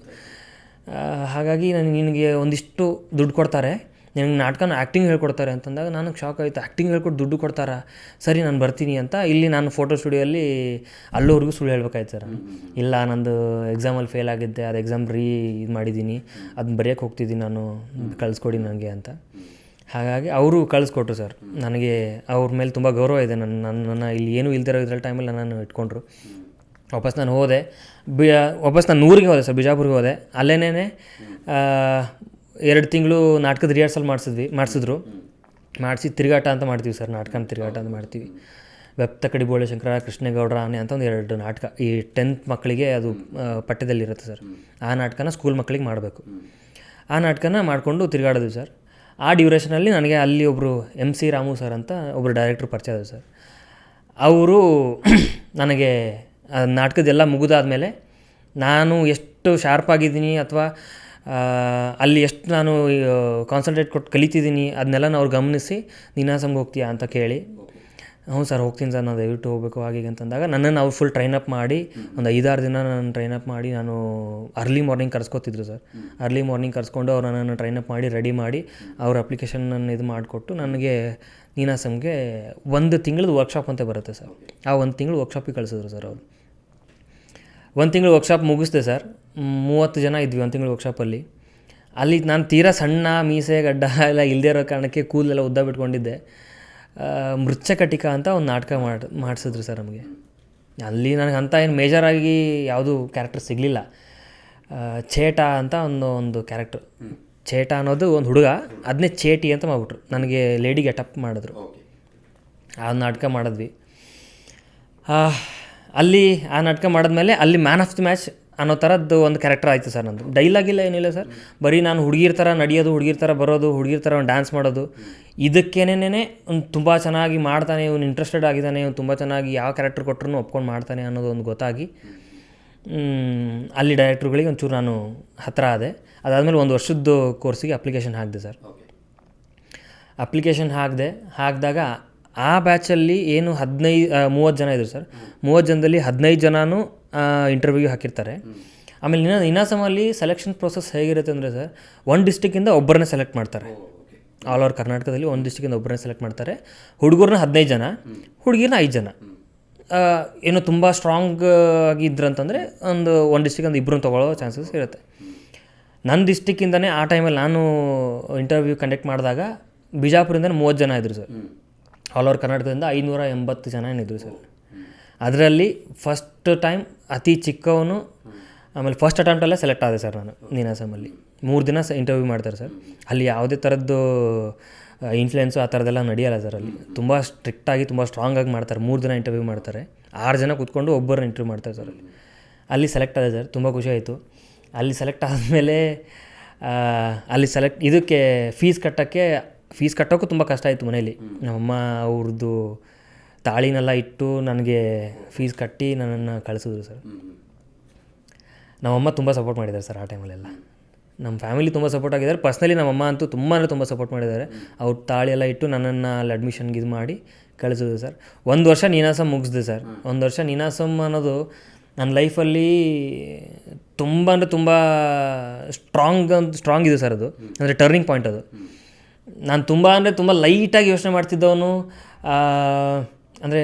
ಹಾಗಾಗಿ ನಿನಗೆ ಒಂದಿಷ್ಟು ದುಡ್ಡು ಕೊಡ್ತಾರೆ, ನಿನಗೆ ನಾಟಕನ ಆ್ಯಕ್ಟಿಂಗ್ ಹೇಳ್ಕೊಡ್ತಾರೆ ಅಂತಂದಾಗ ನನಗೆ ಶಾಕ್ ಆಯಿತು. ಆ್ಯಕ್ಟಿಂಗ್ ಹೇಳ್ಕೊಟ್ಟು ದುಡ್ಡು ಕೊಡ್ತಾರಾ, ಸರಿ ನಾನು ಬರ್ತೀನಿ ಅಂತ ಇಲ್ಲಿ ನಾನು ಫೋಟೋ ಸ್ಟುಡಿಯೋಲ್ಲಿ ಅಲ್ಲೋವರೆಗೂ ಸುಳ್ಳು ಹೇಳ್ಬೇಕಾಯ್ತು ಸರ್. ಇಲ್ಲ ನಂದು ಎಕ್ಸಾಮಲ್ಲಿ ಫೇಲ್ ಆಗಿದ್ದೆ, ಅದು ಎಕ್ಸಾಮ್ ಇದು ಮಾಡಿದ್ದೀನಿ, ಅದನ್ನ ಬರೆಯೋಕ್ಕೆ ಹೋಗ್ತಿದ್ದೀನಿ ನಾನು, ಕಳಿಸ್ಕೊಡಿ ನನಗೆ ಅಂತ. ಹಾಗಾಗಿ ಅವರು ಕಳಿಸ್ಕೊಟ್ರು ಸರ್. ನನಗೆ ಅವ್ರ ಮೇಲೆ ತುಂಬ ಗೌರವ ಇದೆ. ನನ್ನ ಇಲ್ಲಿ ಏನೂ ಇಲ್ದಿರೋ ಇದ್ರಲ್ಲಿ ಟೈಮಲ್ಲಿ ನನ್ನನ್ನು ಇಟ್ಕೊಂಡ್ರು. ವಾಪಸ್ ನಾನು ಹೋದೆ, ವಾಪಸ್ ನಾನು ಊರಿಗೆ ಹೋದೆ ಸರ್, ಬಿಜಾಪುರಿಗೆ ಹೋದೆ. ಅಲ್ಲೇನೇ 2 ತಿಂಗಳು ನಾಟಕದ ರಿಹರ್ಸಲ್ ಮಾಡಿಸಿದ್ರು. ಮಾಡಿಸಿ ತಿರುಗಾಟ ಅಂತ ಮಾಡ್ತೀವಿ ಸರ್, ನಾಟಕನ ತಿರುಗಾಟ ಅಂತ ಮಾಡ್ತೀವಿ. ಬೆಪ್ತ ಕಡಿ ಬೋಳೆ ಶಂಕರ, ಕೃಷ್ಣೇಗೌಡರ ಆನೆ ಅಂತ ಒಂದು 2 ನಾಟಕ, ಈ 10th ಮಕ್ಕಳಿಗೆ ಅದು ಪಠ್ಯದಲ್ಲಿರುತ್ತೆ ಸರ್. ಆ ನಾಟಕನ ಸ್ಕೂಲ್ ಮಕ್ಕಳಿಗೆ ಮಾಡಬೇಕು. ಆ ನಾಟಕನ ಮಾಡಿಕೊಂಡು ತಿರುಗಾಡಿದ್ವಿ ಸರ್. ಆ ಡ್ಯೂರೇಷನಲ್ಲಿ ನನಗೆ ಅಲ್ಲಿ ಒಬ್ಬರು MC ರಾಮು ಸರ್ ಅಂತ ಒಬ್ಬರು ಡೈರೆಕ್ಟ್ರು ಪರಿಚಯ ಆದರು ಸರ್. ಅವರು ನನಗೆ ನಾಟಕದೆಲ್ಲ ಮುಗಿದಾದ್ಮೇಲೆ ನಾನು ಎಷ್ಟು ಶಾರ್ಪ್ ಆಗಿದ್ದೀನಿ ಅಥವಾ ಅಲ್ಲಿ ಎಷ್ಟು ನಾನು ಕಾನ್ಸಂಟ್ರೇಟ್ ಕೊಟ್ಟು ಕಲಿತಿದ್ದೀನಿ ಅದನ್ನೆಲ್ಲ ಅವ್ರು ಗಮನಿಸಿ, ನೀನಾಸಮ್ಗೆ ಹೋಗ್ತೀಯಾ ಅಂತ ಕೇಳಿ, ಹ್ಞೂ ಸರ್ ಹೋಗ್ತೀನಿ ಸರ್, ನಾನು ದಯವಿಟ್ಟು ಹೋಗಬೇಕು ಹಾಗೆ ಅಂತಂದಾಗ ನನ್ನನ್ನು ಅವ್ರು ಫುಲ್ ಟ್ರೈನಪ್ ಮಾಡಿ ಒಂದು 5-6 ದಿನ ನಾನು ಟ್ರೈನಪ್ ಮಾಡಿ, ನಾನು ಅರ್ಲಿ ಮಾರ್ನಿಂಗ್ ಕರ್ಸ್ಕೊತಿದ್ರು ಸರ್. ಅರ್ಲಿ ಮಾರ್ನಿಂಗ್ ಕರ್ಸ್ಕೊಂಡು ಅವ್ರು ನನ್ನನ್ನು ಟ್ರೈನಪ್ ಮಾಡಿ ರೆಡಿ ಮಾಡಿ ಅವ್ರ ಅಪ್ಲಿಕೇಶನ್ ಇದು ಮಾಡಿಕೊಟ್ಟು ನನಗೆ ನೀನಾಸಮ್ಗೆ 1 ತಿಂಗಳದ್ದು ವರ್ಕ್ಶಾಪ್ ಅಂತ ಬರುತ್ತೆ ಸರ್. ಆ 1 ತಿಂಗಳು ವರ್ಕ್ಶಾಪಿಗೆ ಕಳಿಸಿದ್ರು ಸರ್ ಅವರು. 1 ತಿಂಗಳು ವರ್ಕ್ಶಾಪ್ ಮುಗಿಸ್ದೆ ಸರ್. 30 ಜನ ಇದ್ವಿ 1 ತಿಂಗಳು ವರ್ಕ್ಶಾಪಲ್ಲಿ. ಅಲ್ಲಿ ನಾನು ತೀರಾ ಸಣ್ಣ ಮೀಸೆ ಗಡ್ಡ ಎಲ್ಲ ಇಲ್ಲದೇ ಇರೋ ಕಾರಣಕ್ಕೆ ಕೂದಲೆಲ್ಲ ಉದ್ದ ಬಿಟ್ಕೊಂಡಿದ್ದೆ. ಮೃಚ್ಛಕಟಿಕ ಅಂತ ಒಂದು ನಾಟಕ ಮಾಡಿಸಿದ್ರು ಸರ್ ನಮಗೆ. ಅಲ್ಲಿ ನನಗೆ ಅಂಥ ಏನು ಮೇಜರಾಗಿ ಯಾವುದೂ ಕ್ಯಾರೆಕ್ಟರ್ ಸಿಗಲಿಲ್ಲ. ಚೇಟ ಅಂತ ಒಂದು ಕ್ಯಾರೆಕ್ಟರ್, ಚೇಟ ಅನ್ನೋದು ಒಂದು ಹುಡುಗ, ಅದನ್ನೇ ಚೇಟಿ ಅಂತ ಮಾಡಿಬಿಟ್ರು, ನನಗೆ ಲೇಡಿ ಗೆಟಪ್ ಮಾಡಿದ್ರು. ಆ ನಾಟಕ ಮಾಡಿದ್ವಿ. ಅಲ್ಲಿ ಆ ನಾಟಕ ಮಾಡಿದ್ಮೇಲೆ ಅಲ್ಲಿ ಮ್ಯಾನ್ ಆಫ್ ದಿ ಮ್ಯಾಚ್ ಅನ್ನೋ ಥರದ್ದು ಒಂದು ಕ್ಯಾರೆಕ್ಟರ್ ಆಯಿತು ಸರ್ ನಂದು. ಡೈಲಾಗಿಲ್ಲ ಏನಿಲ್ಲ ಸರ್, ಬರೀ ನಾನು ಹುಡುಗಿರ ಥರ ನಡೆಯೋದು, ಹುಡುಗಿರ ಥರ ಬರೋದು, ಹುಡುಗಿರ ಥರ ಒಂದು ಡ್ಯಾನ್ಸ್ ಮಾಡೋದು, ಇದಕ್ಕೇನೇನೇ ಒಂದು ತುಂಬ ಚೆನ್ನಾಗಿ ಮಾಡ್ತಾನೆ, ಇವನು ಇಂಟ್ರೆಸ್ಟೆಡ್ ಆಗಿದ್ದಾನೆ, ಇವನು ತುಂಬ ಚೆನ್ನಾಗಿ ಯಾವ ಕ್ಯಾರೆಕ್ಟರ್ ಕೊಟ್ಟರು ಒಪ್ಕೊಂಡು ಮಾಡ್ತಾನೆ ಅನ್ನೋದು ಒಂದು ಗೊತ್ತಾಗಿ ಅಲ್ಲಿ ಡೈರೆಕ್ಟ್ರುಗಳಿಗೆ ಒಂಚೂರು ನಾನು ಹತ್ತಿರ ಆದೆ. ಅದಾದಮೇಲೆ 1 ವರ್ಷದ ಕೋರ್ಸಿಗೆ ಅಪ್ಲಿಕೇಶನ್ ಹಾಕಿದೆ ಸರ್. ಅಪ್ಲಿಕೇಶನ್ ಹಾಕಿದಾಗ ಆ ಬ್ಯಾಚಲ್ಲಿ ಏನು 30 ಜನ ಇದ್ರು ಸರ್. 30 ಜನದಲ್ಲಿ 15 ಜನನೂ ಇಂಟರ್ವ್ಯೂಗೆ ಹಾಕಿರ್ತಾರೆ. ಆಮೇಲೆ ನೀನಾಸಮಲ್ಲಿ ಸೆಲೆಕ್ಷನ್ ಪ್ರೊಸೆಸ್ ಹೇಗಿರುತ್ತೆ ಅಂದರೆ ಸರ್, 1 ಡಿಸ್ಟಿಕ್ಕಿಂದ ಒಬ್ಬರನ್ನೇ ಸೆಲೆಕ್ಟ್ ಮಾಡ್ತಾರೆ. ಆಲ್ ಓವರ್ ಕರ್ನಾಟಕದಲ್ಲಿ 1 ಡಿಸ್ಟಿಕ್ಕಿಂದ ಒಬ್ಬರನ್ನೇ ಸೆಲೆಕ್ಟ್ ಮಾಡ್ತಾರೆ. ಹುಡುಗರನ್ನ 15 ಜನ, ಹುಡುಗಿರನ್ನ 5 ಜನ. ಏನೋ ತುಂಬ ಸ್ಟ್ರಾಂಗ್ ಆಗಿದ್ರಂತಂದರೆ ಒಂದು ಡಿಸ್ಟಿಕ್ಕಿಂದ 2 ತೊಗೊಳ್ಳೋ ಚಾನ್ಸಸ್ ಇರುತ್ತೆ. ನನ್ನ ಡಿಸ್ಟಿಕ್ಕಿಂದನೇ ಆ ಟೈಮಲ್ಲಿ ನಾನು ಇಂಟರ್ವ್ಯೂ ಕಂಡಕ್ಟ್ ಮಾಡಿದಾಗ ಬಿಜಾಪುರದಿಂದ 30 ಜನ ಇದ್ದರು ಸರ್. ಆಲ್ ಓವರ್ ಕರ್ನಾಟಕದಿಂದ 580 ಜನ ಏನಿದ್ರು ಸರ್. ಅದರಲ್ಲಿ ಫಸ್ಟ್ ಟೈಮ್ ಅತಿ ಚಿಕ್ಕವನು, ಆಮೇಲೆ ಫಸ್ಟ್ ಅಟೆಂಪ್ಟಲ್ಲೇ ಸೆಲೆಕ್ಟ್ ಆದೆ ಸರ್ ನಾನು ನೀನಾಸಮಲ್ಲಿ. 3 ದಿನ ಇಂಟರ್ವ್ಯೂ ಮಾಡ್ತಾರೆ ಸರ್. ಅಲ್ಲಿ ಯಾವುದೇ ಥರದ್ದು ಇನ್ಫ್ಲುಯೆನ್ಸು ಆ ಥರದ್ದೆಲ್ಲ ನಡೆಯಲ್ಲ ಸರ್. ಅಲ್ಲಿ ತುಂಬ ಸ್ಟ್ರಿಕ್ಟಾಗಿ ತುಂಬ ಸ್ಟ್ರಾಂಗಾಗಿ ಮಾಡ್ತಾರೆ. 3 ದಿನ ಇಂಟರ್ವ್ಯೂ ಮಾಡ್ತಾರೆ. 6 ಜನ ಕೂತ್ಕೊಂಡು ಒಬ್ಬರನ್ನ ಇಂಟರ್ವ್ಯೂ ಮಾಡ್ತಾರೆ ಸರ್. ಅಲ್ಲಿ ಸೆಲೆಕ್ಟ್ ಆದೆ ಸರ್, ತುಂಬ ಖುಷಿ ಆಯಿತು. ಅಲ್ಲಿ ಸೆಲೆಕ್ಟ್ ಆದಮೇಲೆ ಇದಕ್ಕೆ ಫೀಸ್ ಕಟ್ಟೋಕ್ಕೂ ತುಂಬ ಕಷ್ಟ ಆಯಿತು ಮನೇಲಿ. ನಮ್ಮಮ್ಮ ಅವ್ರದ್ದು ತಾಳಿನೆಲ್ಲ ಇಟ್ಟು ನನಗೆ ಫೀಸ್ ಕಟ್ಟಿ ನನ್ನನ್ನು ಕಳಿಸಿದ್ರು ಸರ್. ನಮ್ಮಮ್ಮ ತುಂಬ ಸಪೋರ್ಟ್ ಮಾಡಿದ್ದಾರೆ ಸರ್ ಆ ಟೈಮಲ್ಲೆಲ್ಲ. ನಮ್ಮ ಫ್ಯಾಮಿಲಿ ತುಂಬ ಸಪೋರ್ಟ್ ಆಗಿದ್ದಾರೆ. ಪರ್ಸ್ನಲಿ ನಮ್ಮಮ್ಮ ಅಂತೂ ತುಂಬ ಸಪೋರ್ಟ್ ಮಾಡಿದ್ದಾರೆ. ಅವ್ರು ತಾಳಿ ಎಲ್ಲ ಇಟ್ಟು ನನ್ನನ್ನು ಅಲ್ಲಿ ಅಡ್ಮಿಷನ್ಗೆ ಇದು ಮಾಡಿ ಕಳಿಸಿದ್ರು ಸರ್. 1 ವರ್ಷ ನೀನಾಸಮ್ ಮುಗಿಸಿದೆ ಸರ್. 1 ವರ್ಷ ನೀನಾಸಮ್ ಅನ್ನೋದು ನನ್ನ ಲೈಫಲ್ಲಿ ತುಂಬ ಸ್ಟ್ರಾಂಗ್ ಇದೆ ಸರ್. ಅದು ಅಂದರೆ ಟರ್ನಿಂಗ್ ಪಾಯಿಂಟ್ ಅದು. ನಾನು ತುಂಬ ಲೈಟಾಗಿ ಯೋಚನೆ ಮಾಡ್ತಿದ್ದವನು, ಅಂದರೆ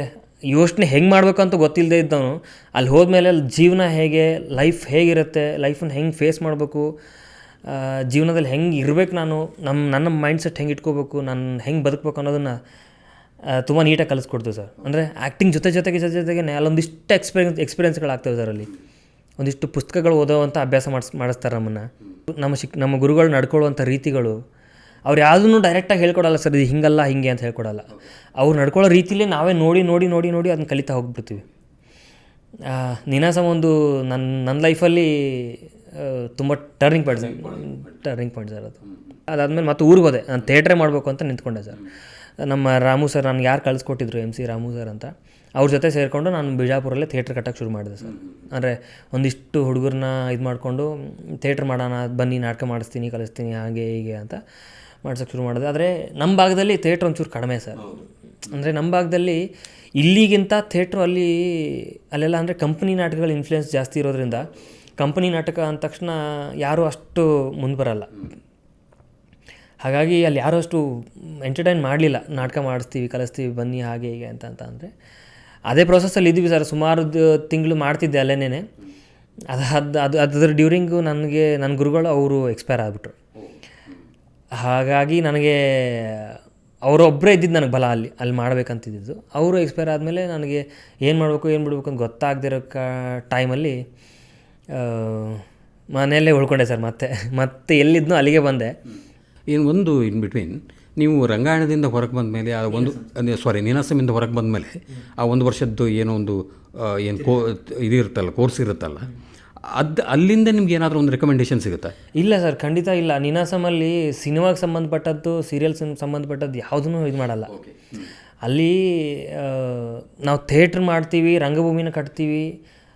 ಯೋಚನೆ ಹೆಂಗೆ ಮಾಡಬೇಕು ಅಂತ ಗೊತ್ತಿಲ್ಲದೆ ಇದ್ದವನು, ಅಲ್ಲಿ ಹೋದ್ಮೇಲೆ ಅಲ್ಲಿ ಜೀವನ ಹೇಗೆ, ಲೈಫ್ ಹೇಗಿರುತ್ತೆ, ಲೈಫನ್ನು ಹೆಂಗೆ ಫೇಸ್ ಮಾಡಬೇಕು, ಜೀವನದಲ್ಲಿ ಹೆಂಗೆ ಇರಬೇಕು, ನನ್ನ ಮೈಂಡ್ಸೆಟ್ ಹೆಂಗೆ ಇಟ್ಕೋಬೇಕು, ನಾನು ಹೆಂಗೆ ಬದುಕಬೇಕು ಅನ್ನೋದನ್ನು ತುಂಬ ನೀಟಾಗಿ ಕಲಿಸ್ಕೊಡ್ತೀವಿ ಸರ್. ಅಂದರೆ ಆ್ಯಕ್ಟಿಂಗ್ ಜೊತೆಗೆ ಅಲ್ಲೊಂದಿಷ್ಟು ಎಕ್ಸ್ಪೀರಿಯೆನ್ಸ್ಗಳಾಗ್ತವೆ ಸರ್. ಅಲ್ಲಿ ಒಂದಿಷ್ಟು ಪುಸ್ತಕಗಳು ಓದೋವಂಥ ಅಭ್ಯಾಸ ಮಾಡಿಸ್ತಾರೆ ನಮ್ಮನ್ನು. ನಮ್ಮ ಗುರುಗಳು ನಡ್ಕೊಳ್ಳುವಂಥ ರೀತಿಗಳು ಅವ್ರು ಯಾವುದನ್ನು ಡೈರೆಕ್ಟಾಗಿ ಹೇಳ್ಕೊಡಲ್ಲ ಸರ್. ಇದು ಹಿಂಗಲ್ಲ ಹಿಂಗೆ ಅಂತ ಹೇಳ್ಕೊಡಲ್ಲ. ಅವ್ರು ನಡ್ಕೊಳ್ಳೋ ರೀತಿಲೇ ನಾವೇ ನೋಡಿ ಅದನ್ನ ಕಲಿತಾ ಹೋಗ್ಬಿಡ್ತೀವಿ. ನೀನಾಸಮ್ ಒಂದು ನನ್ನ ಲೈಫಲ್ಲಿ ತುಂಬ ಟರ್ನಿಂಗ್ ಪಾಯಿಂಟ್ ಸರ್ ಅದು. ಅದಾದಮೇಲೆ ಮತ್ತೆ ಊರಿಗೆ ಹೋದೆ. ನಾನು ಥಿಯೇಟ್ರೇ ಮಾಡಬೇಕು ಅಂತ ನಿಂತ್ಕೊಂಡೆ ಸರ್. ನಮ್ಮ ರಾಮು ಸರ್ ನನಗೆ ಯಾರು ಕಳಿಸ್ಕೊಟ್ಟಿದ್ರು, MC ರಾಮು ಸರ್ ಅಂತ, ಅವ್ರ ಜೊತೆ ಸೇರಿಕೊಂಡು ನಾನು ಬಿಜಾಪುರಲ್ಲೇ ಥಿಯೇಟ್ರ್ ಕಟ್ಟೋಕ್ಕೆ ಶುರು ಮಾಡಿದೆ ಸರ್. ಅಂದರೆ ಒಂದಿಷ್ಟು ಹುಡುಗರನ್ನ ಇದು ಮಾಡಿಕೊಂಡು ಥಿಯೇಟ್ರ್ ಮಾಡೋಣ, ಬನ್ನಿ ನಾಟಕ ಮಾಡಿಸ್ತೀನಿ, ಕಲಿಸ್ತೀನಿ, ಹಾಗೆ ಹೀಗೆ ಅಂತ ಮಾಡ್ಸೋಕ್ಕೆ ಶುರು ಮಾಡಿದೆ. ಆದರೆ ನಮ್ಮ ಭಾಗದಲ್ಲಿ ಥಿಯೇಟ್ರ್ ಒಂಚೂರು ಕಡಿಮೆ ಸರ್. ಅಂದರೆ ನಮ್ಮ ಭಾಗದಲ್ಲಿ ಇಲ್ಲಿಗಿಂತ ಥಿಯೇಟ್ರು ಅಲ್ಲೆಲ್ಲ ಅಂದರೆ ಕಂಪ್ನಿ ನಾಟಕಗಳ ಇನ್ಫ್ಲುಯೆನ್ಸ್ ಜಾಸ್ತಿ ಇರೋದ್ರಿಂದ ಕಂಪ್ನಿ ನಾಟಕ ಅಂದ ತಕ್ಷಣ ಯಾರೂ ಅಷ್ಟು ಮುಂದೆ ಬರಲ್ಲ. ಹಾಗಾಗಿ ಅಲ್ಲಿ ಯಾರೂ ಅಷ್ಟು ಎಂಟರ್ಟೈನ್ ಮಾಡಲಿಲ್ಲ. ನಾಟಕ ಮಾಡಿಸ್ತೀವಿ, ಕಲಿಸ್ತೀವಿ, ಬನ್ನಿ ಹಾಗೆ ಹೀಗೆ ಅಂತ ಅಂದರೆ ಅದೇ ಪ್ರೊಸೆಸ್ಸಲ್ಲಿ ಇದ್ವಿ ಸರ್. ಸುಮಾರು ತಿಂಗಳು ಮಾಡ್ತಿದ್ದೆ ಅಲ್ಲೇನೇ. ಅದ್ರ ಡ್ಯೂರಿಂಗು ನನಗೆ ನನ್ನ ಗುರುಗಳು ಅವರು ಎಕ್ಸ್ಪೈರ್ ಆಗಿಬಿಟ್ರು. ಹಾಗಾಗಿ ನನಗೆ ಅವರೊಬ್ಬರೇ ಇದ್ದಿದ್ದು ನನಗೆ ಬಲ ಅಲ್ಲಿ ಮಾಡಬೇಕಂತಿದ್ದು. ಅವರು ಎಕ್ಸ್ಪೈರ್ ಆದಮೇಲೆ ನನಗೆ ಏನು ಮಾಡಬೇಕು ಏನು ಬಿಡಬೇಕು ಅಂತ ಗೊತ್ತಾಗದಿರೋ ಟೈಮಲ್ಲಿ ಮನೆಯಲ್ಲೇ ಉಳ್ಕೊಂಡೆ ಸರ್. ಮತ್ತೆ ಎಲ್ಲಿದ್ನೋ ಅಲ್ಲಿಗೆ ಬಂದೆ. ಒಂದು ಇನ್ ಬಿಟ್ವೀನ್ ನೀವು ರಂಗಾಯಣದಿಂದ ಹೊರಗೆ ಬಂದ ಮೇಲೆ ಆ ಒಂದು ನೀನಾಸಮಿಂದ ಹೊರಗೆ ಬಂದ ಮೇಲೆ ಆ ಒಂದು ವರ್ಷದ್ದು ಏನೋ ಒಂದು ಇದು ಇರುತ್ತಲ್ಲ, ಕೋರ್ಸ್ ಇರುತ್ತಲ್ಲ, ಅಲ್ಲಿಂದ ನಿಮ್ಗೆ ಏನಾದರೂ ಒಂದು ರೆಕಮೆಂಡೇಶನ್ ಸಿಗುತ್ತಾ? ಇಲ್ಲ ಸರ್, ಖಂಡಿತ ಇಲ್ಲ. ನೀನಾಸಮಲ್ಲಿ ಸಿನಿಮಾಗೆ ಸಂಬಂಧಪಟ್ಟದ್ದು, ಸೀರಿಯಲ್ಸ್ ಸಂಬಂಧಪಟ್ಟದ್ದು ಯಾವುದೂ ಇದು ಮಾಡಲ್ಲ. ಅಲ್ಲಿ ನಾವು ಥಿಯೇಟ್ರ್ ಮಾಡ್ತೀವಿ, ರಂಗಭೂಮಿನ ಕಟ್ತೀವಿ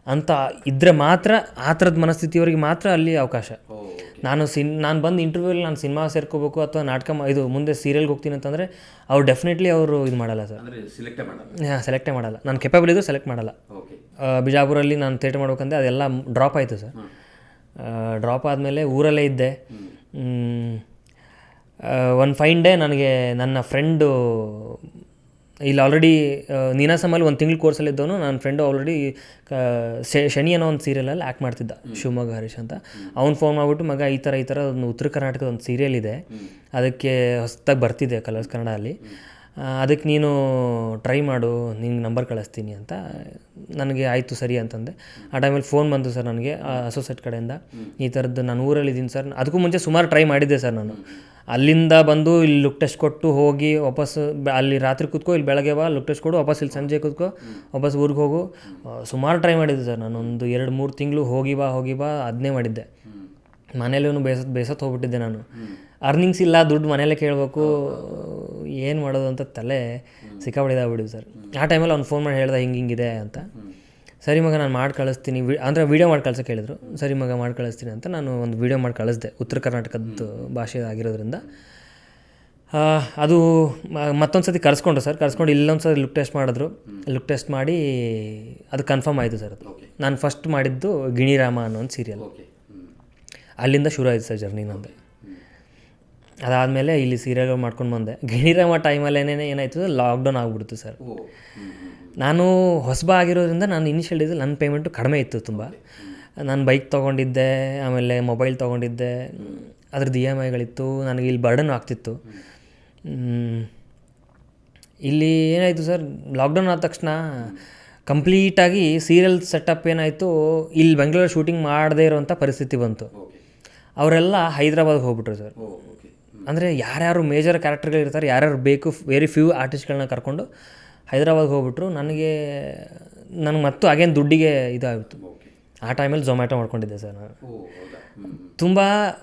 ಅಂತ ಇದ್ದರೆ ಮಾತ್ರ, ಆ ಥರದ ಮನಸ್ಥಿತಿಯವರಿಗೆ ಮಾತ್ರ ಅಲ್ಲಿ ಅವಕಾಶ. ನಾನು ಬಂದು ಇಂಟರ್ವ್ಯೂಲ್ಲಿ ನಾನು ಸಿನಿಮಾ ಸೇರ್ಕೋಬೇಕು ಅಥವಾ ನಾಟಕ ಇದು ಮುಂದೆ ಸೀರಿಯಲ್ಗೆ ಹೋಗ್ತೀನಿ ಅಂತಂದರೆ ಅವ್ರು ಡೆಫಿನೆಟ್ಲಿ ಅವರು ಇದು ಮಾಡಲ್ಲ ಸರ್, ಸೆಲೆಕ್ಟೇ ಮಾಡಲ್ಲ. ನಾನು ಕೆಪಬಲ್ ಇದ್ದು ಸೆಲೆಕ್ಟ್ ಮಾಡಲ್ಲ. ಬಿಜಾಪುರಲ್ಲಿ ನಾನು ಥಿಯೇಟರ್ ಮಾಡ್ಬೇಕಂದ್ರೆ ಅದೆಲ್ಲ ಡ್ರಾಪ್ ಆಯಿತು ಸರ್. ಡ್ರಾಪ್ ಆದಮೇಲೆ ಊರಲ್ಲೇ ಇದ್ದೆ. ಒಂದು ಫೈನ್ ಡೇ ನನಗೆ ನನ್ನ ಫ್ರೆಂಡು ಇಲ್ಲಿ ಆಲ್ರೆಡಿ ನೀನಾಸಮಲ್ಲಿ 1 ತಿಂಗಳು ಕೋರ್ಸಲ್ಲಿ ಇದ್ದವನು ನನ್ನ ಫ್ರೆಂಡು ಆಲ್ರೆಡಿ ಶನಿ ಅನ್ನೋ ಒಂದು ಸೀರಿಯಲಲ್ಲಿ ಆ್ಯಕ್ಟ್ ಮಾಡ್ತಿದ್ದ, ಶಿವಮೊಗ್ಗ ಹರೀಶ್ ಅಂತ. ಅವ್ನು ಫೋನ್ ಮಾಡಿಬಿಟ್ಟು, ಮಗ ಈ ಥರ ಒಂದು ಉತ್ತರ ಕರ್ನಾಟಕದ ಒಂದು ಸೀರಿಯಲ್ ಇದೆ, ಅದಕ್ಕೆ ಹೊಸದಾಗಿ ಬರ್ತಿದೆ ಕಲರ್ಸ್ ಕನ್ನಡ ಅಲ್ಲಿ, ಅದಕ್ಕೆ ನೀನು ಟ್ರೈ ಮಾಡು, ನಿಂಗೆ ನಂಬರ್ ಕಳಿಸ್ತೀನಿ ಅಂತ. ನನಗೆ ಆಯಿತು ಸರಿ ಅಂತಂದೆ. ಆ ಟೈಮಲ್ಲಿ ಫೋನ್ ಬಂತು ಸರ್ ನನಗೆ ಅಸೋಸಿಯೇಟ್ ಕಡೆಯಿಂದ, ಈ ಥರದ್ದು ನಾನು ಊರಲ್ಲಿದ್ದೀನಿ ಸರ್. ಅದಕ್ಕೂ ಮುಂಚೆ ಸುಮಾರು ಟ್ರೈ ಮಾಡಿದ್ದೆ ಸರ್ ನಾನು. ಅಲ್ಲಿಂದ ಬಂದು ಇಲ್ಲಿ ಲುಕ್ ಟೆಸ್ಟ್ ಕೊಟ್ಟು ಹೋಗಿ ವಾಪಸ್ ಅಲ್ಲಿ ರಾತ್ರಿ ಕೂತ್ಕೋ, ಇಲ್ಲಿ ಬೆಳಗ್ಗೆ ಬಾ, ಲುಕ್ ಟೆಸ್ಟ್ ಕೊಡು, ವಾಪಸ್ ಇಲ್ಲಿ ಸಂಜೆ ಕೂತ್ಕೋ, ವಾಪಸ್ ಊರಿಗೆ ಹೋಗು. ಸುಮಾರು ಟ್ರೈ ಮಾಡಿದ್ದೆ ಸರ್ ನಾನು. ಒಂದು 2-3 ತಿಂಗಳು ಹೋಗಿ ಬಾ ಅದನ್ನೇ ಮಾಡಿದ್ದೆ. ಮನೇಲೂ ಬೇಸತ್ತು ಹೋಗ್ಬಿಟ್ಟಿದ್ದೆ ನಾನು. ಅರ್ನಿಂಗ್ಸ್ ಇಲ್ಲ, ದುಡ್ಡು ಮನೇಲೇ ಕೇಳಬೇಕು, ಏನು ಮಾಡೋದು ಅಂತ ತಲೆ ಸಿಕ್ಕಾಬಿಡಿದಾಗ್ಬಿಟ್ಟಿದ್ದು ಸರ್. ಆ ಟೈಮಲ್ಲಿ ಅವ್ನು ಫೋನ್ ಮಾಡಿ ಹೇಳ್ದೆ ಹಿಂಗಿದೆ ಅಂತ. ಸರಿ ಮಗ ನಾನು ಮಾಡಿ ಕಳಿಸ್ತೀನಿ, ಅಂದರೆ ವೀಡಿಯೋ ಮಾಡಿ ಕಳ್ಸೋಕೆ ಹೇಳಿದ್ರು. ಸರಿ ಮಗ ಮಾಡಿ ಕಳಿಸ್ತೀನಿ ಅಂತ ನಾನು ಒಂದು ವೀಡಿಯೋ ಮಾಡಿ ಕಳಿಸ್ದೆ, ಉತ್ತರ ಕರ್ನಾಟಕದ ಭಾಷೆ ಆಗಿರೋದ್ರಿಂದ. ಅದು ಮತ್ತೊಂದು ಸತಿ ಕರ್ಸ್ಕೊಂಡ್ರು ಸರ್. ಕರ್ಸ್ಕೊಂಡು ಇಲ್ಲೊಂದು ಸರಿ ಲುಕ್ ಟೆಸ್ಟ್ ಮಾಡಿದ್ರು. ಲುಕ್ ಟೆಸ್ಟ್ ಮಾಡಿ ಅದು ಕನ್ಫರ್ಮ್ ಆಯಿತು ಸರ್. ಅದು ನಾನು ಫಸ್ಟ್ ಮಾಡಿದ್ದು ಗಿಣಿರಾಮ ಅನ್ನೋ ಒಂದು ಸೀರಿಯಲ್. ಅಲ್ಲಿಂದ ಶುರು ಆಯಿತು ಸರ್ ಜರ್ನಿ ನಂದು. ಅದಾದಮೇಲೆ ಇಲ್ಲಿ ಸೀರಿಯಲ್ ಮಾಡ್ಕೊಂಡು ಬಂದೆ. ಗಿಣಿರಾಮ ಟೈಮಲ್ಲೇನೇ ಏನಾಯಿತು, ಲಾಕ್ಡೌನ್ ಆಗಿಬಿಡ್ತು ಸರ್. ನಾನು ಹೊಸಬ ಆಗಿರೋದ್ರಿಂದ ನಾನು ಇನಿಷಿಯಲ್ ಡೇಸಲ್ಲಿ ನನ್ನ ಪೇಮೆಂಟು ಕಡಿಮೆ ಇತ್ತು ತುಂಬ. ನಾನು ಬೈಕ್ ತೊಗೊಂಡಿದ್ದೆ, ಆಮೇಲೆ ಮೊಬೈಲ್ ತೊಗೊಂಡಿದ್ದೆ, ಅದ್ರದ್ದು EMIಗಳಿತ್ತು. ನನಗೆ ಇಲ್ಲಿ ಬರ್ಡನ್ ಆಗ್ತಿತ್ತು. ಇಲ್ಲಿ ಏನಾಯಿತು ಸರ್, ಲಾಕ್ಡೌನ್ ಆದ ತಕ್ಷಣ ಕಂಪ್ಲೀಟಾಗಿ ಸೀರಿಯಲ್ ಸೆಟಪ್ ಏನಾಯಿತು, ಇಲ್ಲಿ ಬೆಂಗಳೂರು ಶೂಟಿಂಗ್ ಮಾಡದೇ ಇರೋವಂಥ ಪರಿಸ್ಥಿತಿ ಬಂತು. ಅವರೆಲ್ಲ ಹೈದ್ರಾಬಾದ್ಗೆ ಹೋಗ್ಬಿಟ್ರು ಸರ್. ಅಂದರೆ ಯಾರ್ಯಾರು ಮೇಜರ್ ಕ್ಯಾರೆಕ್ಟರ್ಗಳಿರ್ತಾರೆ, ಯಾರ್ಯಾರು ಬೇಕು, ವೆರಿ ಫ್ಯೂ ಆರ್ಟಿಸ್ಟ್ಗಳನ್ನ ಕರ್ಕೊಂಡು ಹೈದ್ರಾಬಾದ್ಗೆ ಹೋಗ್ಬಿಟ್ರು. ನನಗೆ ಮತ್ತು ಅಗೇನ್ ದುಡ್ಡಿಗೆ ಇದಾಗಿತ್ತು. ಆ ಟೈಮಲ್ಲಿ ಝೊಮ್ಯಾಟೊ ಮಾಡ್ಕೊಂಡಿದ್ದೆ ಸರ್ ನಾನು. ತುಂಬ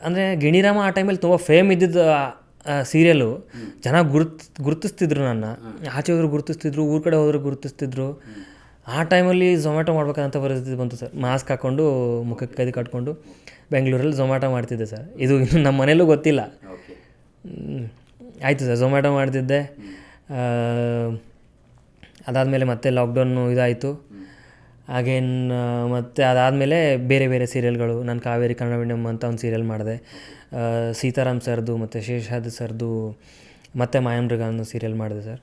ಅಂದರೆ ಗಿಣಿರಾಮ ಆ ಟೈಮಲ್ಲಿ ತುಂಬ ಫೇಮ್ ಇದ್ದಿದ್ದು ಸೀರಿಯಲು. ಜನ ಗುರುತಿಸ್ತಿದ್ರು ನನ್ನ. ಆಚೆ ಹೋದ್ರು ಗುರುತಿಸ್ತಿದ್ರು, ಊರ ಕಡೆ ಹೋದ್ರು ಗುರುತಿಸ್ತಿದ್ರು. ಆ ಟೈಮಲ್ಲಿ ಝೊಮ್ಯಾಟೊ ಮಾಡ್ಬೇಕಂತ ಪರಿಸ್ಥಿತಿ ಬಂತು ಸರ್. ಮಾಸ್ಕ್ ಹಾಕ್ಕೊಂಡು, ಮುಖಕ್ಕೆ ಕೈದು ಕಟ್ಕೊಂಡು ಬೆಂಗಳೂರಲ್ಲಿ ಝೊಮ್ಯಾಟೊ ಮಾಡ್ತಿದ್ದೆ ಸರ್. ಇದು ಇನ್ನು ನಮ್ಮ ಮನೇಲೂ ಗೊತ್ತಿಲ್ಲ. ಆಯಿತು ಸರ್, ಝೊಮ್ಯಾಟೊ ಮಾಡ್ತಿದ್ದೆ. ಅದಾದಮೇಲೆ ಮತ್ತೆ ಲಾಕ್ಡೌನು ಇದಾಯಿತು. ಹಾಗೇನು ಮತ್ತು ಅದಾದಮೇಲೆ ಬೇರೆ ಬೇರೆ ಸೀರಿಯಲ್ಗಳು, ನಾನು ಕಾವೇರಿ ಕನ್ನಡ ಮೀಡಿಯಮ್ ಅಂತ ಒಂದು ಸೀರಿಯಲ್ ಮಾಡಿದೆ. ಸೀತಾರಾಮ್ ಸರ್ದು ಮತ್ತು ಶೇಷಾದ್ರಿ ಸರ್ದು ಮತ್ತು ಮಾಯಾಮೃಗ ಅನ್ನೋ ಸೀರಿಯಲ್ ಮಾಡಿದೆ ಸರ್.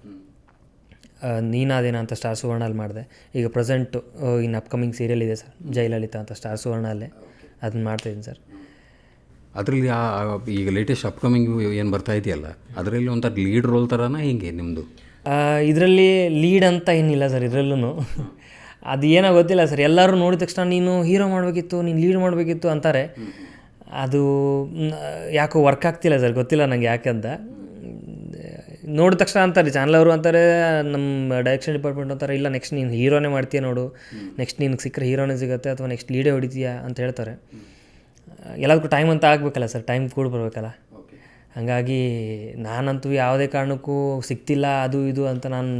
ನೀನಾದೇನ ಅಂತ ಸ್ಟಾರ್ ಸುವರ್ಣಲ್ಲಿ ಮಾಡಿದೆ. ಈಗ ಪ್ರೆಸೆಂಟು ಇನ್ನು ಅಪ್ಕಮಿಂಗ್ ಸೀರಿಯಲ್ ಇದೆ ಸರ್, ಜಯಲಲಿತಾ ಅಂತ, ಸ್ಟಾರ್ ಸುವರ್ಣಲ್ಲೇ. ಅದನ್ನ ಮಾಡ್ತಾಯಿದ್ದೀನಿ ಸರ್. ಅದರಲ್ಲಿ ಈಗ ಲೇಟೆಸ್ಟ್ ಅಪ್ಕಮಿಂಗ್ ಏನು ಬರ್ತಾ ಇದೆಯಲ್ಲ, ಅದರಲ್ಲಿ ಒಂಥರ ಲೀಡ್ ರೋಲ್ ಥರನ ಹಿಂಗೆ ನಿಮ್ಮದು? ಇದರಲ್ಲಿ ಲೀಡ್ ಅಂತ ಏನಿಲ್ಲ ಸರ್ ಇದರಲ್ಲೂ. ಅದು ಏನೋ ಗೊತ್ತಿಲ್ಲ ಸರ್, ಎಲ್ಲರೂ ನೋಡಿದ ತಕ್ಷಣ ನೀನು ಹೀರೋ ಮಾಡಬೇಕಿತ್ತು, ನೀನು ಲೀಡ್ ಮಾಡಬೇಕಿತ್ತು ಅಂತಾರೆ. ಅದು ಯಾಕೋ ವರ್ಕ್ ಆಗ್ತಿಲ್ಲ ಸರ್, ಗೊತ್ತಿಲ್ಲ ನನಗೆ ಯಾಕೆ ಅಂತ. ನೋಡಿದ ತಕ್ಷಣ ಅಂತಾರೆ, ಚಾನಲವರು ಅಂತಾರೆ, ನಮ್ಮ ಡೈರೆಕ್ಷನ್ ಡಿಪಾರ್ಟ್ಮೆಂಟ್ ಅಂತಾರೆ, ಇಲ್ಲ ನೆಕ್ಸ್ಟ್ ನೀನು ಹೀರೋನೇ ಮಾಡ್ತೀಯ ನೋಡು, ನೆಕ್ಸ್ಟ್ ನಿನಗೆ ಸಿಕ್ಕರೆ ಹೀರೋನೇ ಸಿಗುತ್ತೆ, ಅಥವಾ ನೆಕ್ಸ್ಟ್ ಲೀಡೇ ಹೊಡಿತೀಯಾ ಅಂತ ಹೇಳ್ತಾರೆ. ಎಲ್ಲದಕ್ಕೂ ಟೈಮ್ ಅಂತ ಆಗಬೇಕಲ್ಲ ಸರ್, ಟೈಮ್ ಕೂಡ ಬರಬೇಕಲ್ಲ. ಹಾಗಾಗಿ ನಾನಂತೂ ಯಾವುದೇ ಕಾರಣಕ್ಕೂ ಸಿಗ್ತಿಲ್ಲ ಅದು ಇದು ಅಂತ ನಾನು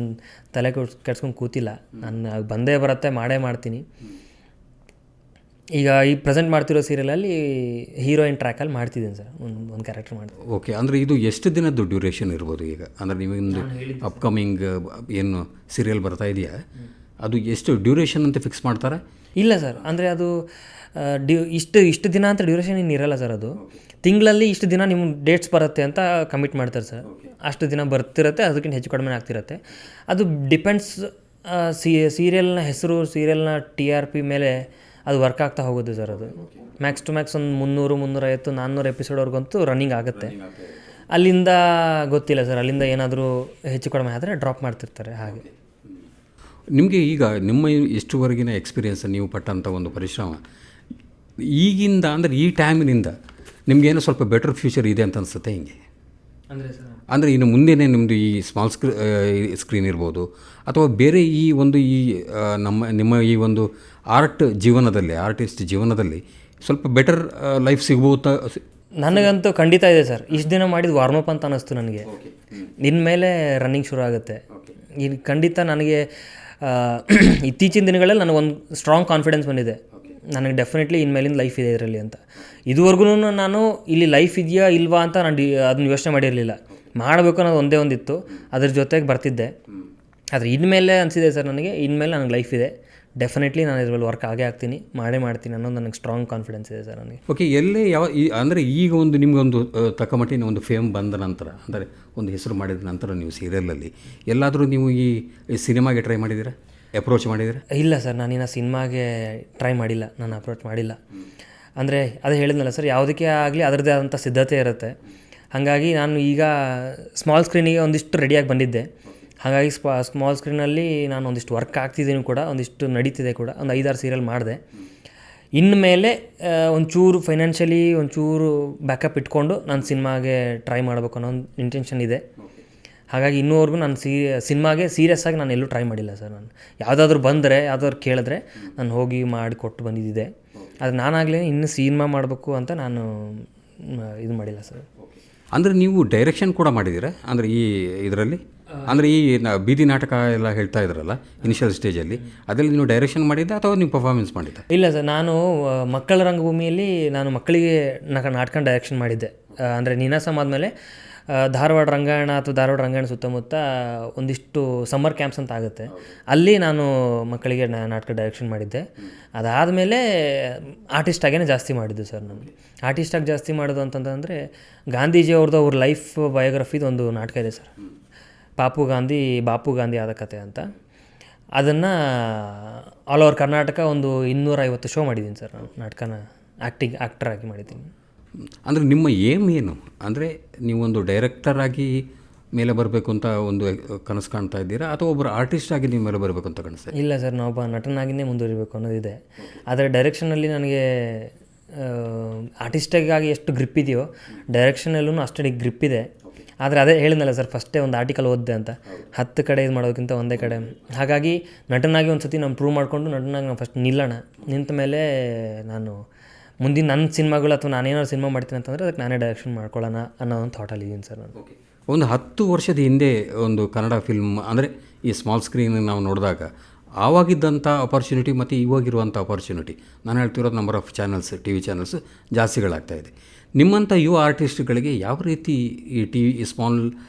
ತಲೆ ಕೆಡ್ಸ್ಕೊಂಡು ಕೂತಿಲ್ಲ. ನಾನು ಬಂದೇ ಬರುತ್ತೆ, ಮಾಡೇ ಮಾಡ್ತೀನಿ. ಈಗ ಈ ಪ್ರೆಸೆಂಟ್ ಮಾಡ್ತಿರೋ ಸೀರಿಯಲಲ್ಲಿ ಹೀರೋಯಿನ್ ಟ್ರ್ಯಾಕಲ್ಲಿ ಮಾಡ್ತಿದ್ದೀನಿ ಸರ್, ಒಂದು ಕ್ಯಾರೆಕ್ಟರ್ ಮಾಡ್ತೀನಿ. ಓಕೆ, ಅಂದರೆ ಇದು ಎಷ್ಟು ದಿನದ್ದು ಡ್ಯೂರೇಷನ್ ಇರ್ಬೋದು ಈಗ? ಅಂದರೆ ನಿಮಗೊಂದು ಅಪ್ಕಮಿಂಗ್ ಏನು ಸೀರಿಯಲ್ ಬರ್ತಾ ಇದೆಯಾ, ಅದು ಎಷ್ಟು ಡ್ಯೂರೇಷನ್ ಅಂತ ಫಿಕ್ಸ್ ಮಾಡ್ತಾರೆ? ಇಲ್ಲ ಸರ್, ಅಂದರೆ ಅದು ಇಷ್ಟು ದಿನ ಅಂತ ಡ್ಯೂರೇಷನ್ ಇನ್ನು ಇರಲ್ಲ ಸರ್. ಅದು ತಿಂಗಳಲ್ಲಿ ಇಷ್ಟು ದಿನ ನಿಮ್ಮ ಡೇಟ್ಸ್ ಬರುತ್ತೆ ಅಂತ ಕಮಿಟ್ ಮಾಡ್ತಾರೆ ಸರ್. ಅಷ್ಟು ದಿನ ಬರ್ತಿರುತ್ತೆ, ಅದಕ್ಕಿಂತ ಹೆಚ್ಚು ಕಡಿಮೆ ಆಗ್ತಿರುತ್ತೆ. ಅದು ಡಿಪೆಂಡ್ಸ್ ಸೀರಿಯಲ್ನ ಹೆಸರು, ಸೀರಿಯಲ್ನ TRP ಮೇಲೆ ಅದು ವರ್ಕ್ ಆಗ್ತಾ ಹೋಗುತ್ತೆ ಸರ್. ಅದು ಮ್ಯಾಕ್ಸ್ ಟು ಮ್ಯಾಕ್ಸ್ ಒಂದು 300, 350, 400 ಎಪಿಸೋಡ್ವರೆಗಂತೂ ರನ್ನಿಂಗ್ ಆಗುತ್ತೆ. ಅಲ್ಲಿಂದ ಗೊತ್ತಿಲ್ಲ ಸರ್, ಅಲ್ಲಿಂದ ಏನಾದರೂ ಹೆಚ್ಚು ಕಡಿಮೆ ಆದರೆ ಡ್ರಾಪ್ ಮಾಡ್ತಿರ್ತಾರೆ. ಹಾಗೆ ನಿಮಗೆ ಈಗ ನಿಮ್ಮ ಇಷ್ಟುವರೆಗಿನ ಎಕ್ಸ್ಪೀರಿಯೆನ್ಸ್, ನೀವು ಪಟ್ಟಂಥ ಒಂದು ಪರಿಶ್ರಮ ಈಗಿಂದ ಅಂದರೆ ಈ ಟೈಮಿನಿಂದ ನಿಮಗೇನೋ ಸ್ವಲ್ಪ ಬೆಟರ್ ಫ್ಯೂಚರ್ ಇದೆ ಅಂತ ಅನಿಸುತ್ತೆ ಹಿಂಗೆ? ಅಂದರೆ ಸರ್, ಅಂದರೆ ಇನ್ನು ಮುಂದೆನೇ ನಿಮ್ಮದು ಈ ಸ್ಮಾಲ್ ಸ್ಕ್ರೀನ್ ಇರ್ಬೋದು ಅಥವಾ ಬೇರೆ ಈ ಒಂದು ನಿಮ್ಮ ಈ ಒಂದು ಆರ್ಟಿಸ್ಟ್ ಜೀವನದಲ್ಲಿ ಸ್ವಲ್ಪ ಬೆಟರ್ ಲೈಫ್ ಸಿಗ್ಬೋದಾ? ನನಗಂತೂ ಖಂಡಿತ ಇದೆ ಸರ್. ಇಷ್ಟು ದಿನ ಮಾಡಿದ ವಾರ್ಮಪ್ ಅಂತ ಅನ್ನಿಸ್ತು ನನಗೆ. ಇನ್ಮೇಲೆ ರನ್ನಿಂಗ್ ಶುರು ಆಗುತ್ತೆ. ಈಗ ಖಂಡಿತ ನನಗೆ ಇತ್ತೀಚಿನ ದಿನಗಳಲ್ಲಿ ನನಗೊಂದು ಸ್ಟ್ರಾಂಗ್ ಕಾನ್ಫಿಡೆನ್ಸ್ ಬಂದಿದೆ. ನನಗೆ ಡೆಫಿನೆಟ್ಲಿ ಇನ್ಮೇಲಿಂದ ಲೈಫ್ ಇದೆ ಇದರಲ್ಲಿ ಅಂತ. ಇದುವರೆಗೂ ನಾನು ಇಲ್ಲಿ ಲೈಫ್ ಇದೆಯಾ ಇಲ್ವಾ ಅಂತ ನಾನು ಅದನ್ನ ಯೋಚನೆ ಮಾಡಿರಲಿಲ್ಲ. ಮಾಡಬೇಕು ಅನ್ನೋದು ಒಂದೇ ಒಂದಿತ್ತು, ಅದ್ರ ಜೊತೆಗೆ ಬರ್ತಿದ್ದೆ. ಆದರೆ ಇನ್ಮೇಲೆ ಅನಿಸಿದೆ ಸರ್ ನನಗೆ, ಇನ್ಮೇಲೆ ನನಗೆ ಲೈಫ್ ಇದೆ, ಡೆಫಿನೆಟ್ಲಿ ನಾನು ಇದ್ರಲ್ಲಿ ವರ್ಕ್ ಆಗೇ ಆಗ್ತೀನಿ, ಮಾಡ್ತೀನಿ ಅನ್ನೋದು ನನಗೆ ಸ್ಟ್ರಾಂಗ್ ಕಾನ್ಫಿಡೆನ್ಸ್ ಇದೆ ಸರ್ ನನಗೆ. ಓಕೆ, ಎಲ್ಲೇ ಅಂದರೆ ಈಗ ಒಂದು ನಿಮಗೊಂದು ತಕ್ಕಮಟ್ಟಿನ ಒಂದು ಫೇಮ್ ಬಂದ ನಂತರ, ಅಂದರೆ ಒಂದು ಹೆಸರು ಮಾಡಿದ ನಂತರ ನೀವು ಸೀರಿಯಲಲ್ಲಿ ಎಲ್ಲಾದರೂ ನೀವು ಈ ಸಿನಿಮಾಗೆ ಟ್ರೈ ಮಾಡಿದ್ದೀರಾ, ಅಪ್ರೋಚ್ ಮಾಡಿದ್ದೀರಾ? ಇಲ್ಲ ಸರ್, ನಾನಿನ್ನು ಸಿನಿಮಾಗೆ ಟ್ರೈ ಮಾಡಿಲ್ಲ, ನಾನು ಅಪ್ರೋಚ್ ಮಾಡಿಲ್ಲ. ಅಂದರೆ ಅದೇ ಹೇಳಿದ್ನಲ್ಲ ಸರ್, ಯಾವುದಕ್ಕೆ ಆಗಲಿ ಅದರದ್ದೇ ಆದಂಥ ಸಿದ್ಧತೆ ಇರುತ್ತೆ. ಹಾಗಾಗಿ ನಾನು ಈಗ ಸ್ಮಾಲ್ ಸ್ಕ್ರೀನಿಗೆ ಒಂದಿಷ್ಟು ರೆಡಿಯಾಗಿ ಬಂದಿದ್ದೆ. ಹಾಗಾಗಿ ಸ್ಮಾಲ್ ಸ್ಕ್ರೀನಲ್ಲಿ ನಾನು ಒಂದಿಷ್ಟು ವರ್ಕ್ ಆಗ್ತಿದ್ದೀನಿ ಕೂಡ, ಒಂದಿಷ್ಟು ನಡೀತಿದೆ ಕೂಡ. ಒಂದು 5-6 ಸೀರಿಯಲ್ ಮಾಡಿದೆ. ಇನ್ಮೇಲೆ ಒಂಚೂರು ಫೈನಾನ್ಷಿಯಲಿ ಒಂಚೂರು ಬ್ಯಾಕಪ್ ಇಟ್ಕೊಂಡು ನಾನು ಸಿನಿಮಾಗೆ ಟ್ರೈ ಮಾಡಬೇಕು ಅನ್ನೋ ಒಂದು ಇಂಟೆನ್ಷನ್ ಇದೆ. ಹಾಗಾಗಿ ಇನ್ನೂವರೆಗೂ ನಾನು ಸಿನಿಮಾಗೆ ಸೀರಿಯಸ್ ಆಗಿ ನಾನು ಎಲ್ಲೂ ಟ್ರೈ ಮಾಡಿಲ್ಲ ಸರ್. ನಾನು ಯಾವುದಾದ್ರೂ ಬಂದರೆ, ಯಾವುದಾದ್ರು ಕೇಳಿದ್ರೆ ನಾನು ಹೋಗಿ ಮಾಡಿ ಕೊಟ್ಟು ಬಂದಿದ್ದೆ. ಆದರೆ ನಾನಾಗಲೇ ಇನ್ನು ಸಿನಿಮಾ ಮಾಡಬೇಕು ಅಂತ ನಾನು ಇದು ಮಾಡಿಲ್ಲ ಸರ್. ಅಂದರೆ ನೀವು ಡೈರೆಕ್ಷನ್ ಕೂಡ ಮಾಡಿದ್ದೀರಾ? ಅಂದರೆ ಈ ಇದರಲ್ಲಿ ಅಂದರೆ ಈ ಬೀದಿ ನಾಟಕ ಎಲ್ಲ ಹೇಳ್ತಾ ಇದ್ರಲ್ಲ ಇನಿಷಿಯಲ್ ಸ್ಟೇಜಲ್ಲಿ, ಅದರಲ್ಲಿ ನೀವು ಡೈರೆಕ್ಷನ್ ಮಾಡಿದ್ದೆ ಅಥವಾ ನೀವು ಪರ್ಫಾರ್ಮೆನ್ಸ್ ಮಾಡಿದ್ದೆ? ಇಲ್ಲ ಸರ್, ನಾನು ಮಕ್ಕಳ ರಂಗಭೂಮಿಯಲ್ಲಿ ನಾನು ಮಕ್ಕಳಿಗೆ ನಾಟಕ ಡೈರೆಕ್ಷನ್ ಮಾಡಿದ್ದೆ. ಅಂದರೆ ನೀನಾಸಂ ಆದಮೇಲೆ ಧಾರವಾಡ ರಂಗಾಯಣ ಸುತ್ತಮುತ್ತ ಒಂದಿಷ್ಟು ಸಮ್ಮರ್ ಕ್ಯಾಂಪ್ಸ್ ಅಂತ ಆಗುತ್ತೆ, ಅಲ್ಲಿ ನಾನು ಮಕ್ಕಳಿಗೆ ನಾಟಕ ಡೈರೆಕ್ಷನ್ ಮಾಡಿದ್ದೆ. ಅದಾದಮೇಲೆ ಆರ್ಟಿಸ್ಟಾಗೇ ಜಾಸ್ತಿ ಮಾಡಿದ್ದು ಸರ್. ನನಗೆ ಆರ್ಟಿಸ್ಟಾಗಿ ಜಾಸ್ತಿ ಮಾಡೋದು ಅಂತಂದರೆ ಗಾಂಧೀಜಿ ಅವ್ರ ಲೈಫ್ ಬಯೋಗ್ರಫಿದು ಒಂದು ನಾಟಕ ಇದೆ ಸರ್, ಬಾಪು ಗಾಂಧಿ ಆದ ಕತೆ ಅಂತ. ಅದನ್ನು ಆಲ್ ಓವರ್ ಕರ್ನಾಟಕ ಒಂದು 250 ಶೋ ಮಾಡಿದ್ದೀನಿ ಸರ್. ನಾನು ನಾಟಕನ ಆ್ಯಕ್ಟರ್ ಆಗಿ ಮಾಡಿದ್ದೀನಿ. ಅಂದರೆ ನಿಮ್ಮ ಏಮ್ ಏನು? ಅಂದರೆ ನೀವೊಂದು ಡೈರೆಕ್ಟರ್ ಆಗಿ ಮೇಲೆ ಬರಬೇಕು ಅಂತ ಒಂದು ಕನಸು ಕಾಣ್ತಾ ಇದ್ದೀರಾ ಅಥವಾ ಒಬ್ಬರು ಆರ್ಟಿಸ್ಟ್ ಆಗಿ ನೀವು ಮೇಲೆ ಬರಬೇಕು ಅಂತ ಕಾಣಿಸ್ತಾ? ಇಲ್ಲ ಸರ್, ನಾವೊಬ್ಬ ನಟನಾಗಿಯೇ ಮುಂದುವರಿಬೇಕು ಅನ್ನೋದಿದೆ. ಆದರೆ ಡೈರೆಕ್ಷನಲ್ಲಿ ನನಗೆ ಆರ್ಟಿಸ್ಟಾಗಿ ಎಷ್ಟು ಗ್ರಿಪ್ ಇದೆಯೋ ಡೈರೆಕ್ಷನಲ್ಲೂ ಅಷ್ಟೇ ಗ್ರಿಪ್ ಇದೆ. ಆದರೆ ಅದೇ ಹೇಳಿದ್ನಲ್ಲ ಸರ್, ಫಸ್ಟೇ ಒಂದು ಆರ್ಟಿಕಲ್ ಓದಿದೆ ಅಂತ, 10 ಕಡೆ ಇದು ಮಾಡೋದಕ್ಕಿಂತ ಒಂದೇ ಕಡೆ. ಹಾಗಾಗಿ ನಟನಾಗಿ ಒಂದು ಸತಿ ನಾನು ಪ್ರೂವ್ ಮಾಡಿಕೊಂಡು ನಟನಾಗಿ ನಾನು ಫಸ್ಟ್ ನಿಂತ ಮೇಲೆ ನಾನು ಮುಂದಿನ ನನ್ನ ಸಿನಿಮಾಗಳು ಅಥವಾ ನಾನೇನಾದ್ರು ಸಿನಿಮಾ ಮಾಡ್ತೀನಿ ಅಂತಂದರೆ ಅದಕ್ಕೆ ನಾನೇ ಡೈರೆಕ್ಷನ್ ಮಾಡ್ಕೊಳ್ಳೋಣ ಅನ್ನೋ ಒಂದು ಥಾಟಲ್ಲಿ ಇದ್ದೀನಿ ಸರ್ ನಾನು. ಒಂದು 10 ವರ್ಷದ ಹಿಂದೆ ಒಂದು ಕನ್ನಡ ಫಿಲ್ಮ್ ಅಂದರೆ ಈ ಸ್ಮಾಲ್ ಸ್ಕ್ರೀನ್ ನಾವು ನೋಡಿದಾಗ ಆವಾಗಿದ್ದಂಥ ಅಪರ್ಚುನಿಟಿ ಮತ್ತು ಇವಾಗಿರುವಂಥ ಅಪರ್ಚುನಿಟಿ, ನಾನು ಹೇಳ್ತಿರೋದು number of channels, TV channels ಜಾಸ್ತಿಗಳಾಗ್ತಾಯಿದೆ. ನಿಮ್ಮಂಥ ಯುವ ಆರ್ಟಿಸ್ಟ್ಗಳಿಗೆ ಯಾವ ರೀತಿ ಈ small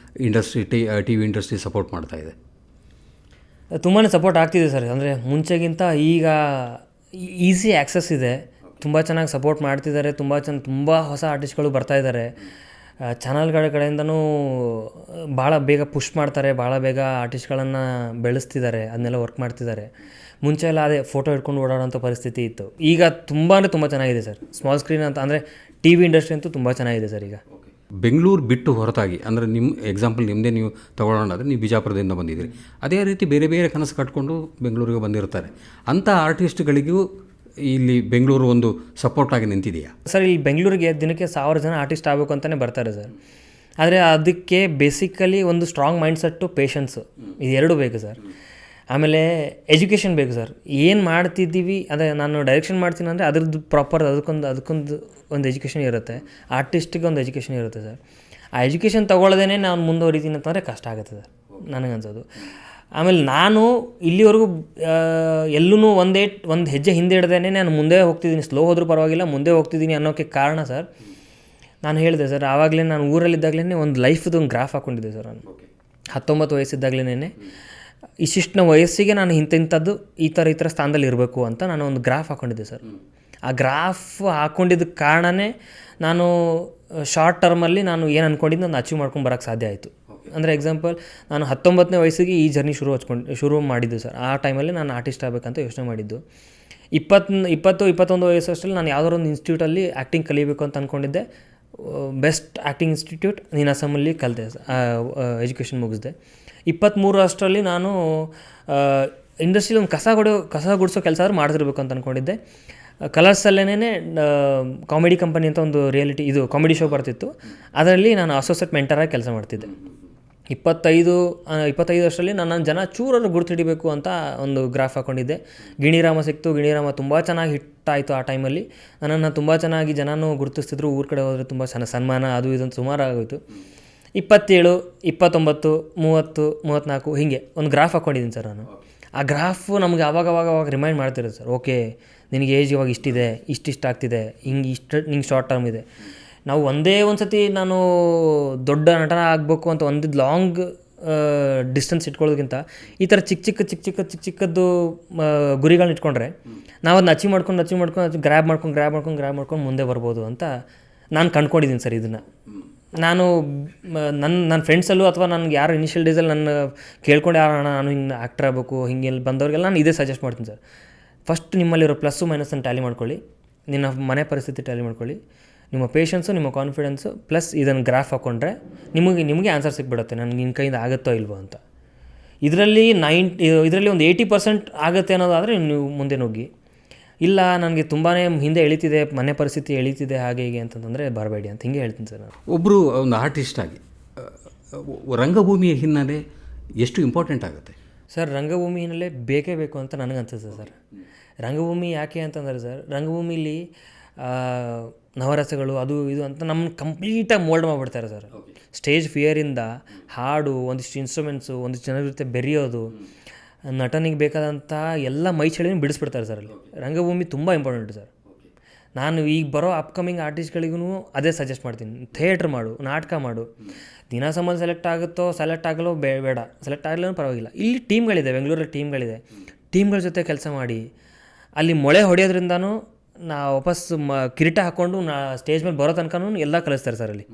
industry TV industry support ಮಾಡ್ತಾ ಇದೆ? ತುಂಬಾ ಸಪೋರ್ಟ್ ಆಗ್ತಿದೆ ಸರ್. ಅಂದರೆ ಮುಂಚೆಗಿಂತ ಈಗ ಈಸಿ ಆ್ಯಕ್ಸಸ್ ಇದೆ, ತುಂಬ ಚೆನ್ನಾಗಿ ಸಪೋರ್ಟ್ ಮಾಡ್ತಿದ್ದಾರೆ. ತುಂಬ ಹೊಸ ಆರ್ಟಿಸ್ಟ್ಗಳು ಬರ್ತಾಯಿದ್ದಾರೆ. ಚಾನಲ್ಗಳ ಕಡೆಯಿಂದನೂ ಭಾಳ ಬೇಗ ಪುಷ್ ಮಾಡ್ತಾರೆ, ಭಾಳ ಬೇಗ ಆರ್ಟಿಸ್ಟ್ಗಳನ್ನು ಬೆಳೆಸ್ತಿದ್ದಾರೆ, ಅದನ್ನೆಲ್ಲ ವರ್ಕ್ ಮಾಡ್ತಿದ್ದಾರೆ. ಮುಂಚೆ ಎಲ್ಲ ಅದೇ ಫೋಟೋ ಹಿಡ್ಕೊಂಡು ಓಡಾಡೋಂಥ ಪರಿಸ್ಥಿತಿ ಇತ್ತು. ಈಗ ತುಂಬ ಚೆನ್ನಾಗಿದೆ ಸರ್ ಸ್ಮಾಲ್ ಸ್ಕ್ರೀನ್ ಅಂತ. ಅಂದರೆ TV ಇಂಡಸ್ಟ್ರಿ ಅಂತೂ ತುಂಬ ಚೆನ್ನಾಗಿದೆ ಸರ್ ಈಗ. ಬೆಂಗಳೂರು ಬಿಟ್ಟು ಹೊರತಾಗಿ, ಅಂದರೆ ನಿಮ್ಮ ಎಕ್ಸಾಂಪಲ್ ನಿಮ್ಮದೇ ನೀವು ತಗೊಳ್ಳೋಣಾದರೆ ನೀವು ಬಿಜಾಪುರದಿಂದ ಬಂದಿದ್ದೀರಿ, ಅದೇ ರೀತಿ ಬೇರೆ ಬೇರೆ ಕನಸು ಕಟ್ಕೊಂಡು ಬೆಂಗಳೂರಿಗೆ ಬಂದಿರ್ತಾರೆ. ಅಂಥ ಆರ್ಟಿಸ್ಟ್ಗಳಿಗೂ ಇಲ್ಲಿ ಬೆಂಗಳೂರು ಒಂದು ಸಪೋರ್ಟ್ ಆಗಿ ನಿಂತಿದೆಯಾ ಸರ್? ಇಲ್ಲಿ ಬೆಂಗಳೂರಿಗೆ ದಿನಕ್ಕೆ 1000 ಜನ ಆರ್ಟಿಸ್ಟ್ ಆಗಬೇಕು ಅಂತಲೇ ಬರ್ತಾರೆ ಸರ್. ಆದರೆ ಅದಕ್ಕೆ ಬೇಸಿಕಲಿ ಒಂದು ಸ್ಟ್ರಾಂಗ್ ಮೈಂಡ್ಸೆಟ್ಟು, ಪೇಷನ್ಸು, ಇದು 2 ಬೇಕು ಸರ್. ಆಮೇಲೆ ಎಜುಕೇಷನ್ ಬೇಕು ಸರ್. ಏನು ಮಾಡ್ತಿದ್ದೀವಿ, ಅದೇ ನಾನು ಡೈರೆಕ್ಷನ್ ಮಾಡ್ತೀನಿ ಅಂದರೆ ಅದ್ರದ್ದು ಪ್ರಾಪರ್ ಅದಕ್ಕೊಂದು ಒಂದು ಎಜುಕೇಷನ್ ಇರುತ್ತೆ. ಆರ್ಟಿಸ್ಟಿಗೆ ಒಂದು ಎಜುಕೇಷನ್ ಇರುತ್ತೆ ಸರ್. ಆ ಎಜುಕೇಷನ್ ತೊಗೊಳ್ಳೋದೇ ನಾನು ಮುಂದುವರಿತೀನಿ ಅಂತಂದರೆ ಕಷ್ಟ ಆಗುತ್ತೆ ಸರ್ ನನಗನ್ಸೋದು. ಆಮೇಲೆ ನಾನು ಇಲ್ಲಿವರೆಗೂ ಎಲ್ಲೂ ಒಂದು ಹೆಜ್ಜೆ ಹಿಂದೆ ಹಿಡ್ದೇನೆ ನಾನು ಮುಂದೆ ಹೋಗ್ತಿದ್ದೀನಿ, ಸ್ಲೋ ಹೋದರೂ ಪರವಾಗಿಲ್ಲ ಮುಂದೆ ಹೋಗ್ತಿದ್ದೀನಿ ಅನ್ನೋಕ್ಕೆ ಕಾರಣ ಸರ್, ನಾನು ಹೇಳಿದೆ ಸರ್, ಆವಾಗಲೇ ನಾನು ಊರಲ್ಲಿದ್ದಾಗಲೇ ಒಂದು ಲೈಫ್ದು ಒಂದು ಗ್ರಾಫ್ ಹಾಕ್ಕೊಂಡಿದ್ದೆ ಸರ್. ನಾನು 19 ವಯಸ್ಸಿದ್ದಾಗಲೇ ಇಷ್ಟಿಷ್ಟನ ವಯಸ್ಸಿಗೆ ನಾನು ಇಂಥದ್ದು ಈ ಥರ ಸ್ಥಾನದಲ್ಲಿ ಇರಬೇಕು ಅಂತ ನಾನು ಒಂದು ಗ್ರಾಫ್ ಹಾಕ್ಕೊಂಡಿದ್ದೆ ಸರ್. ಆ ಗ್ರಾಫ್ ಹಾಕ್ಕೊಂಡಿದ್ದ ಕಾರಣನೇ ನಾನು ಶಾರ್ಟ್ ಟರ್ಮಲ್ಲಿ ನಾನು ಏನು ಅಂದ್ಕೊಂಡಿದ್ದು ನಾನು ಅಚೀವ್ ಮಾಡ್ಕೊಂಡು ಬರೋಕ್ಕೆ ಸಾಧ್ಯ ಆಯಿತು. ಅಂದರೆ ಎಕ್ಸಾಂಪಲ್, ನಾನು 19ನೇ ವಯಸ್ಸಿಗೆ ಈ ಜರ್ನಿ ಶುರು ಮಾಡಿದ್ದು ಸರ್. ಆ ಟೈಮಲ್ಲಿ ನಾನು ಆರ್ಟಿಸ್ಟ್ ಆಗಬೇಕಂತ ಯೋಚನೆ ಮಾಡಿದ್ದು. 21 ವಯಸ್ಸಷ್ಟರಲ್ಲಿ ನಾನು ಯಾವುದಾದ್ರು ಒಂದು ಇನ್ಸ್ಟಿಟ್ಯೂಟಲ್ಲಿ ಆ್ಯಕ್ಟಿಂಗ್ ಕಲಿಬೇಕು ಅಂತ ಅಂದ್ಕೊಂಡಿದ್ದೆ. ಬೆಸ್ಟ್ ಆ್ಯಕ್ಟಿಂಗ್ ಇನ್ಸ್ಟಿಟ್ಯೂಟ್ ನೀನಾಸಮಲ್ಲಿ ಕಲಿತೆ, ಎಜುಕೇಷನ್ ಮುಗಿಸಿದೆ. 23 ಅಷ್ಟರಲ್ಲಿ ನಾನು ಇಂಡಸ್ಟ್ರಿಲಿ ಒಂದು ಕಸ ಗುಡಿಸೋ ಕೆಲಸ ಆದರೂ ಮಾಡ್ತಿರ್ಬೇಕು ಅಂತ ಅಂದ್ಕೊಂಡಿದ್ದೆ. ಕಲರ್ಸಲ್ಲೇ ಕಾಮಿಡಿ ಕಂಪನಿ ಅಂತ ಒಂದು ಕಾಮಿಡಿ ಶೋ ಬರ್ತಿತ್ತು. ಅದರಲ್ಲಿ ನಾನು ಅಸೋಸಿಯೇಟ್ ಮೆಂಟರಾಗಿ ಕೆಲಸ ಮಾಡ್ತಿದ್ದೆ. 25 ವರ್ಷದಲ್ಲಿ ನನ್ನ ಜನ ಚೂರಾದ್ರು ಗುರುತಿಡಿಬೇಕು ಅಂತ ಒಂದು ಗ್ರಾಫ್ ಹಾಕ್ಕೊಂಡಿದ್ದೆ. ಗಿಣಿರಾಮ ಸಿಕ್ತು. ಗಿಣಿರಾಮ ತುಂಬ ಚೆನ್ನಾಗಿ ಹಿಟ್ಟಾಯಿತು. ಆ ಟೈಮಲ್ಲಿ ನನ್ನನ್ನು ತುಂಬ ಚೆನ್ನಾಗಿ ಜನನೂ ಗುರುತಿಸ್ತಿದ್ರು. ಊರ ಕಡೆ ಹೋದರೆ ತುಂಬ ಸನ್ಮಾನ ಅದು ಇದಂತ ಸುಮಾರು ಆಗೋಯಿತು. 27, 29, 30, 34 ಹೀಗೆ ಒಂದು ಗ್ರಾಫ್ ಹಾಕ್ಕೊಂಡಿದ್ದೀನಿ ಸರ್ ನಾನು. ಆ ಗ್ರಾಫು ನಮಗೆ ಆವಾಗ ರಿಮೈಂಡ್ ಮಾಡ್ತಿರೋದು ಸರ್. ಓಕೆ, ನಿನಗೆ ಏಜ್ ಇವಾಗ ಇಷ್ಟಿದೆ, ಇಷ್ಟಿಷ್ಟ ಆಗ್ತಿದೆ, ನಿಂಗೆ ಶಾರ್ಟ್ ಟರ್ಮ್ ಇದೆ. ನಾವು ಒಂದೇ ಒಂದು ಸತಿ ನಾನು ದೊಡ್ಡ ನಟನ ಆಗಬೇಕು ಅಂತ ಒಂದು ಲಾಂಗ್ ಡಿಸ್ಟೆನ್ಸ್ ಇಟ್ಕೊಳ್ಳೋದಕ್ಕಿಂತ ಈ ಥರ ಚಿಕ್ಕದ್ದು ಗುರಿಗಳನ್ನ ಇಟ್ಕೊಂಡ್ರೆ ನಾವು ಅದನ್ನ ಅಚೀವ್ ಮಾಡ್ಕೊಂಡು ಗ್ರ್ಯಾಬ್ ಮಾಡ್ಕೊಂಡು ಮುಂದೆ ಬರ್ಬೋದು ಅಂತ ನಾನು ಕಂಡ್ಕೊಂಡಿದ್ದೀನಿ ಸರ್. ಇದನ್ನು ನಾನು ನನ್ನ ಫ್ರೆಂಡ್ಸಲ್ಲೂ ಅಥವಾ ನನಗೆ ಯಾರು ಇನಿಷಿಯಲ್ ಡೇಸಲ್ಲಿ ನನ್ನ ಕೇಳ್ಕೊಂಡು ನಾನು ಹಿಂಗೆ ಆ್ಯಕ್ಟರ್ ಆಗಬೇಕು ಹಿಂಗೆ ಬಂದವ್ರಿಗೆಲ್ಲ ನಾನು ಇದೇ ಸಜೆಸ್ಟ್ ಮಾಡ್ತೀನಿ ಸರ್. ಫಸ್ಟ್ ನಿಮ್ಮಲ್ಲಿರೋ ಪ್ಲಸ್ಸು ಮೈನಸನ್ನು ಟ್ಯಾಲಿ ಮಾಡ್ಕೊಳ್ಳಿ, ನಿನ್ನ ಮನೆ ಪರಿಸ್ಥಿತಿ ಟ್ಯಾಲಿ ಮಾಡ್ಕೊಳ್ಳಿ, ನಿಮ್ಮ ಪೇಷನ್ಸು, ನಿಮ್ಮ ಕಾನ್ಫಿಡೆನ್ಸು, ಪ್ಲಸ್ ಇದನ್ನು ಗ್ರಾಫ್ ಹಾಕ್ಕೊಂಡ್ರೆ ನಿಮಗೆ ಆನ್ಸರ್ ಸಿಕ್ಬಿಡುತ್ತೆ, ನನಗೆ ನಿನ್ನ ಕೈಯಿಂದ ಆಗುತ್ತೋ ಇಲ್ವೋ ಅಂತ. ಇದರಲ್ಲಿ ಒಂದು 80% ಆಗುತ್ತೆ ಅನ್ನೋದಾದರೆ ನೀವು ಮುಂದೆ ನುಗ್ಗಿ. ಇಲ್ಲ ನನಗೆ ತುಂಬಾ ಹಿಂದೆ ಎಳಿತಿದೆ, ಮನೆ ಪರಿಸ್ಥಿತಿ ಎಳಿತಿದೆ ಹಾಗೆ ಹೀಗೆ ಅಂತಂದರೆ ಬರಬೇಡಿ ಅಂತ ಹಿಂಗೆ ಹೇಳ್ತೀನಿ ಸರ್ ನಾನು. ಒಬ್ಬರು ಒಂದು ಆರ್ಟಿಸ್ಟ್ ಆಗಿ ರಂಗಭೂಮಿಯ ಹಿನ್ನೆಲೆ ಎಷ್ಟು ಇಂಪಾರ್ಟೆಂಟ್ ಆಗುತ್ತೆ ಸರ್? ರಂಗಭೂಮಿ ಹಿನ್ನೆಲೆ ಬೇಕೇ ಬೇಕು ಅಂತ ನನಗನ್ಸುತ್ತೆ ಸರ್. ರಂಗಭೂಮಿ ಯಾಕೆ ಅಂತಂದರೆ ಸರ್, ರಂಗಭೂಮಿಲಿ ನವರಸಗಳು ಅದು ಇದು ಅಂತ ನಮ್ಮನ್ನು ಕಂಪ್ಲೀಟಾಗಿ ಮೋಲ್ಡ್ ಮಾಡಿಬಿಡ್ತಾರೆ ಸರ್. ಸ್ಟೇಜ್ ಫಿಯರಿಂದ ಹಾಡು, ಒಂದಿಷ್ಟು ಇನ್ಸ್ಟ್ರೂಮೆಂಟ್ಸು, ಒಂದಿಷ್ಟು ಜನರ ಜೊತೆ ಬೆರೆಯೋದು, ನಟನಿಗೆ ಬೇಕಾದಂಥ ಎಲ್ಲ ಮೈ ಚಳಿನ ಬಿಡಿಸ್ಬಿಡ್ತಾರೆ ಸರ್ ಅಲ್ಲಿ. ರಂಗಭೂಮಿ ತುಂಬ ಇಂಪಾರ್ಟೆಂಟ್ ಸರ್. ನಾನು ಈಗ ಬರೋ ಅಪ್ಕಮಿಂಗ್ ಆರ್ಟಿಸ್ಟ್ಗಳಿಗೂ ಅದೇ ಸಜೆಸ್ಟ್ ಮಾಡ್ತೀನಿ. ಥಿಯೇಟ್ರ್ ಮಾಡು, ನಾಟಕ ಮಾಡು. ದಿನ ಸಂಬಂಧ ಸೆಲೆಕ್ಟ್ ಆಗಲೋ ಬೇಡ, ಸೆಲೆಕ್ಟ್ ಆಗಲಿಲ್ಲ ಪರವಾಗಿಲ್ಲ. ಇಲ್ಲಿ ಟೀಮ್ಗಳಿದೆ, ಬೆಂಗಳೂರಲ್ಲಿ ಟೀಮ್ಗಳಿದೆ. ಟೀಮ್ಗಳ ಜೊತೆ ಕೆಲಸ ಮಾಡಿ ಅಲ್ಲಿ ಮೊಳೆ ಹೊಡೆಯೋದ್ರಿಂದನೂ ವಾಪಸ್ ಕಿರೀಟ ಹಾಕ್ಕೊಂಡು ಸ್ಟೇಜ್ ಮೇಲೆ ಬರೋ ತನಕನೂ ಎಲ್ಲ ಕಲಿಸ್ತಾರೆ ಸರ್ ಅಲ್ಲಿ.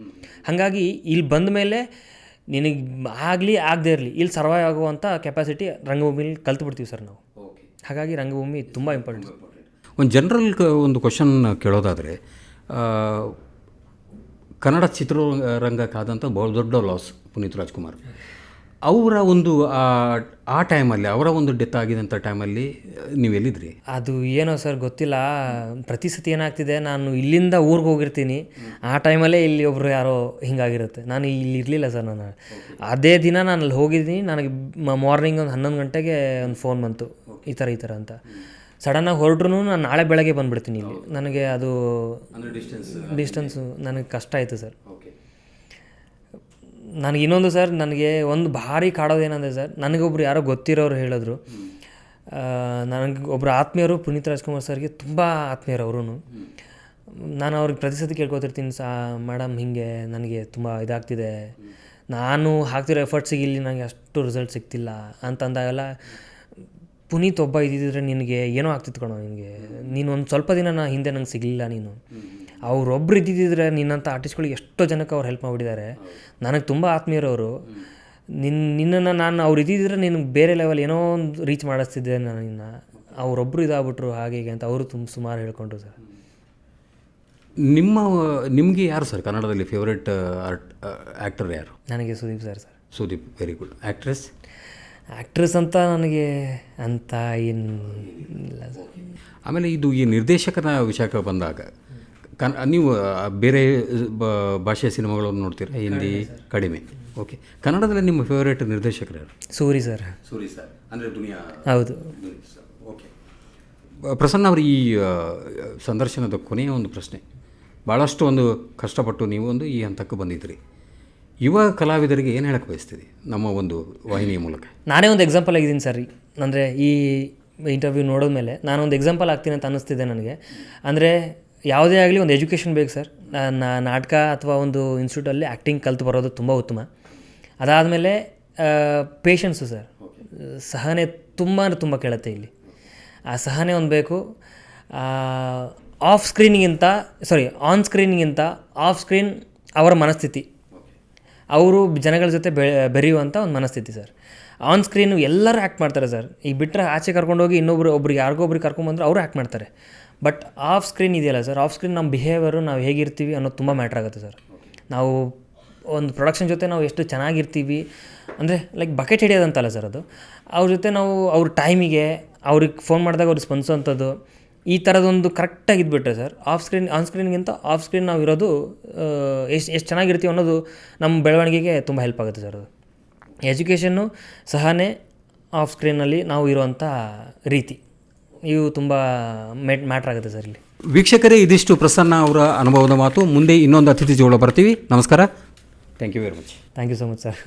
ಹಾಗಾಗಿ ಇಲ್ಲಿ ಬಂದ ಮೇಲೆ ನಿನಗೆ ಆಗದೇ ಇರಲಿ, ಇಲ್ಲಿ ಸರ್ವೈವ್ ಆಗುವಂಥ ಕೆಪಾಸಿಟಿ ರಂಗಭೂಮಿಲಿ ಕಲ್ತ್ಬಿಡ್ತೀವಿ ಸರ್ ನಾವು. ಹಾಗಾಗಿ ರಂಗಭೂಮಿ ತುಂಬ ಇಂಪಾರ್ಟೆಂಟ್. ಒಂದು ಜನರಲ್ ಒಂದು ಕ್ವಶನ್ ಕೇಳೋದಾದರೆ, ಕನ್ನಡ ಚಿತ್ರರಂಗಕ್ಕಾದಂಥ ಬಹು ದೊಡ್ಡ ಲಾಸ್ ಪುನೀತ್ ರಾಜ್ಕುಮಾರ್ ಅವರ ಒಂದು ಆ ಟೈಮಲ್ಲಿ, ಅವರ ಒಂದು ಡೆತ್ ಆಗಿದಂಥ ಟೈಮಲ್ಲಿ ನೀವು ಎಲ್ಲಿದ್ರಿ? ಅದು ಏನೋ ಸರ್ ಗೊತ್ತಿಲ್ಲ. ಪ್ರತಿ ಸತಿ ಏನಾಗ್ತಿದೆ, ನಾನು ಇಲ್ಲಿಂದ ಊರಿಗೆ ಹೋಗಿರ್ತೀನಿ, ಆ ಟೈಮಲ್ಲೇ ಇಲ್ಲಿ ಒಬ್ಬರು ಯಾರೋ ಹಿಂಗಾಗಿರುತ್ತೆ. ನಾನು ಇಲ್ಲಿ ಇರಲಿಲ್ಲ ಸರ್. ನಾನು ಅದೇ ದಿನ ನಾನು ಅಲ್ಲಿ ಹೋಗಿದ್ದೀನಿ. ನನಗೆ ಮಾರ್ನಿಂಗ್ ಒಂದು 11 ಗಂಟೆಗೆ ಒಂದು ಫೋನ್ ಬಂತು, ಈ ಥರ ಅಂತ. ಸಡನ್ನಾಗಿ ಹೊರಟ್ರು ನಾನು ನಾಳೆ ಬೆಳಗ್ಗೆ ಬಂದುಬಿಡ್ತೀನಿ ಇಲ್ಲಿ. ನನಗೆ ಅದು ಡಿಸ್ಟೆನ್ಸು ನನಗೆ ಕಷ್ಟ ಆಯಿತು ಸರ್. ನನಗೆ ಇನ್ನೊಂದು ಸರ್, ನನಗೆ ಒಂದು ಭಾರಿ ಕಾಡೋದೇನಂದರೆ ಸರ್, ನನಗೊಬ್ರು ಯಾರೋ ಗೊತ್ತಿರೋರು ಹೇಳಿದ್ರು, ನನಗೆ ಒಬ್ಬರು ಆತ್ಮೀಯರು ಪುನೀತ್ ರಾಜ್ಕುಮಾರ್ ಸರ್ಗೆ ತುಂಬ ಆತ್ಮೀಯರು ಅವರು. ನಾನು ಅವ್ರಿಗೆ ಪ್ರತಿ ಸತಿ ಕೇಳ್ಕೊತಿರ್ತೀನಿ, ಮೇಡಮ್ ಹಿಂಗೆ ನನಗೆ ತುಂಬ ಇದಾಗ್ತಿದೆ, ನಾನು ಹಾಕ್ತಿರೋ ಎಫರ್ಟ್ಸಿಗೆ ಇಲ್ಲಿ ನನಗೆ ಅಷ್ಟು ರಿಸಲ್ಟ್ ಸಿಗ್ತಿಲ್ಲ ಅಂತಂದಾಗೆಲ್ಲ, ಪುನೀತ್ ಒಬ್ಬ ಇದ್ದಿದ್ರೆ ನಿನಗೆ ಏನೋ ಆಗ್ತಿತ್ತು ಕಣೋ, ನೀನು ಒಂದು ಸ್ವಲ್ಪ ದಿನ ಹಿಂದೆ ನಂಗೆ ಸಿಗಲಿಲ್ಲ, ನೀನು ಅವರೊಬ್ಬರು ಇದ್ದಿದ್ದರೆ ನಿನ್ನಂಥ ಆರ್ಟಿಸ್ಟ್ಗಳಿಗೆ ಎಷ್ಟೋ ಜನಕ್ಕೆ ಅವ್ರು ಹೆಲ್ಪ್ ಮಾಡಿಬಿಟ್ಟಿದ್ದಾರೆ. ನನಗೆ ತುಂಬ ಆತ್ಮೀಯರವರು. ನಿನ್ನನ್ನು ನಾನು ಅವ್ರು ಇದ್ದಿದ್ದರೆ ನಿನಗೆ ಬೇರೆ ಲೆವೆಲ್ ಏನೋ ಒಂದು ರೀಚ್ ಮಾಡಿಸ್ತಿದ್ದೆ ನಾನು. ಅವರೊಬ್ಬರು ಇದಾಗ್ಬಿಟ್ರು ಹಾಗೆ ಹೀಗೆ ಅಂತ ಅವರು ಸುಮಾರು ಹೇಳ್ಕೊಂಡ್ರು ಸರ್. ನಿಮಗೆ ಯಾರು ಸರ್ ಕನ್ನಡದಲ್ಲಿ ಫೇವ್ರೆಟ್ ಆ್ಯಕ್ಟರ್ ಯಾರು? ನನಗೆ Sudeep sir. Sudeep, very good. Actress ಅಂತ ನನಗೆ ಅಂತ ಏನು ಇಲ್ಲ ಸರ್. ಆಮೇಲೆ ಇದು ಈ ನಿರ್ದೇಶಕನ ವಿಷಯಕ್ಕೆ ಬಂದಾಗ ನೀವು ಬೇರೆ ಭಾಷೆಯ ಸಿನಿಮಾಗಳನ್ನು ನೋಡ್ತೀರಾ? ಹಿಂದಿ ಕಡಿಮೆ. ಓಕೆ, ಕನ್ನಡದಲ್ಲಿ ನಿಮ್ಮ ಫೇವರೇಟ್ ನಿರ್ದೇಶಕರು ಯಾರು? ಸೂರಿ ಸರ್. ಅಂದರೆ ದುನಿಯಾ. ಹೌದು. ಓಕೆ, ಪ್ರಸನ್ನ ಅವರು, ಈ ಸಂದರ್ಶನದ ಕೊನೆಯ ಒಂದು ಪ್ರಶ್ನೆ. ಭಾಳಷ್ಟು ಒಂದು ಕಷ್ಟಪಟ್ಟು ನೀವು ಈ ಹಂತಕ್ಕೆ ಬಂದಿದ್ರಿ. ಯುವ ಕಲಾವಿದರಿಗೆ ಏನು ಹೇಳಕ್ಕೆ ಬಯಸ್ತೀರಿ ನಮ್ಮ ಒಂದು ವಾಹಿನಿಯ ಮೂಲಕ? ನಾನೇ ಒಂದು ಎಕ್ಸಾಂಪಲ್ ಆಗಿದ್ದೀನಿ ಸರ್. ಅಂದರೆ ಈ ಇಂಟರ್ವ್ಯೂ ನೋಡಿದ್ಮೇಲೆ ನಾನೊಂದು ಎಕ್ಸಾಂಪಲ್ ಆಗ್ತೀನಿ ಅಂತ ಅನ್ನಿಸ್ತಿದೆ ನನಗೆ. ಅಂದರೆ ಯಾವುದೇ ಆಗಲಿ ಒಂದು ಎಜುಕೇಷನ್ ಬೇಕು ಸರ್. ನಾಟಕ ಅಥವಾ ಒಂದು ಇನ್ಸ್ಟಿಟ್ಯೂಟಲ್ಲಿ ಆ್ಯಕ್ಟಿಂಗ್ ಕಲ್ತು ಬರೋದು ತುಂಬ ಉತ್ತಮ. ಅದಾದಮೇಲೆ ಪೇಷನ್ಸು ಸರ್. ಸಹನೆ ತುಂಬ ಅಂದರೆ ತುಂಬ ಕೇಳುತ್ತೆ ಇಲ್ಲಿ. ಆ ಸಹನೆ ಒಂದು ಬೇಕು. ಆನ್ ಸ್ಕ್ರೀನಿಗಿಂತ ಆಫ್ ಸ್ಕ್ರೀನ್ ಅವರ ಮನಸ್ಥಿತಿ, ಅವರು ಜನಗಳ ಜೊತೆ ಬೆರೆಯುವಂಥ ಒಂದು ಮನಸ್ಥಿತಿ ಸರ್. ಆನ್ ಸ್ಕ್ರೀನು ಎಲ್ಲರೂ ಆ್ಯಕ್ಟ್ ಮಾಡ್ತಾರೆ ಸರ್. ಈಗ ಬಿಟ್ಟರೆ ಆಚೆ ಕರ್ಕೊಂಡೋಗಿ ಒಬ್ರಿಗೆ ಯಾರಿಗೊಬ್ರಿಗೆ ಕರ್ಕೊಂಬಂದ್ರೆ ಅವರು ಆ್ಯಕ್ಟ್ ಮಾಡ್ತಾರೆ. ಬಟ್ ಆಫ್ ಸ್ಕ್ರೀನ್ ಇದೆಯಲ್ಲ ಸರ್, ಆಫ್ ಸ್ಕ್ರೀನ್ ನಮ್ಮ ಬಿಹೇವಿಯರು, ನಾವು ಹೇಗಿರ್ತೀವಿ ಅನ್ನೋದು ತುಂಬ ಮ್ಯಾಟ್ರ್ ಆಗುತ್ತೆ ಸರ್. ನಾವು ಒಂದು ಪ್ರೊಡಕ್ಷನ್ ಜೊತೆ ನಾವು ಎಷ್ಟು ಚೆನ್ನಾಗಿರ್ತೀವಿ ಅಂದರೆ ಲೈಕ್ ಬಕೆಟ್ ಹಿಡಿಯೋದಂತಲ್ಲ ಸರ್ ಅದು. ಅವ್ರ ಜೊತೆ ನಾವು ಅವ್ರ ಟೈಮಿಗೆ ಅವ್ರಿಗೆ ಫೋನ್ ಮಾಡಿದಾಗ ಅವ್ರಿಗೆ ಸ್ಪಂದಿಸೋವಂಥದ್ದು, ಈ ಥರದೊಂದು ಕರೆಕ್ಟಾಗಿ ಇದ್ಬಿಟ್ರೆ ಸರ್, ಆನ್ ಸ್ಕ್ರೀನ್ಗಿಂತ ಆಫ್ ಸ್ಕ್ರೀನ್ ನಾವು ಇರೋದು ಎಷ್ಟು ಚೆನ್ನಾಗಿರ್ತೀವಿ ಅನ್ನೋದು ನಮ್ಮ ಬೆಳವಣಿಗೆಗೆ ತುಂಬ ಹೆಲ್ಪ್ ಆಗುತ್ತೆ ಸರ್. ಅದು ಎಜುಕೇಷನ್ನು, ಸಹನೆ, ಆಫ್ ಸ್ಕ್ರೀನಲ್ಲಿ ನಾವು ಇರುವಂಥ ರೀತಿ, ಇವು ತುಂಬ ಮ್ಯಾಟ್ರ್ ಆಗುತ್ತೆ ಸರ್ ಇಲ್ಲಿ. ವೀಕ್ಷಕರೇ, ಇದಿಷ್ಟು ಪ್ರಸನ್ನ ಅವರ ಅನುಭವದ ಮಾತು. ಮುಂದೆ ಇನ್ನೊಂದು ಅತಿಥಿ ಜೋಳ ಬರ್ತೀವಿ. ನಮಸ್ಕಾರ. Thank you very much. Thank you so much sir.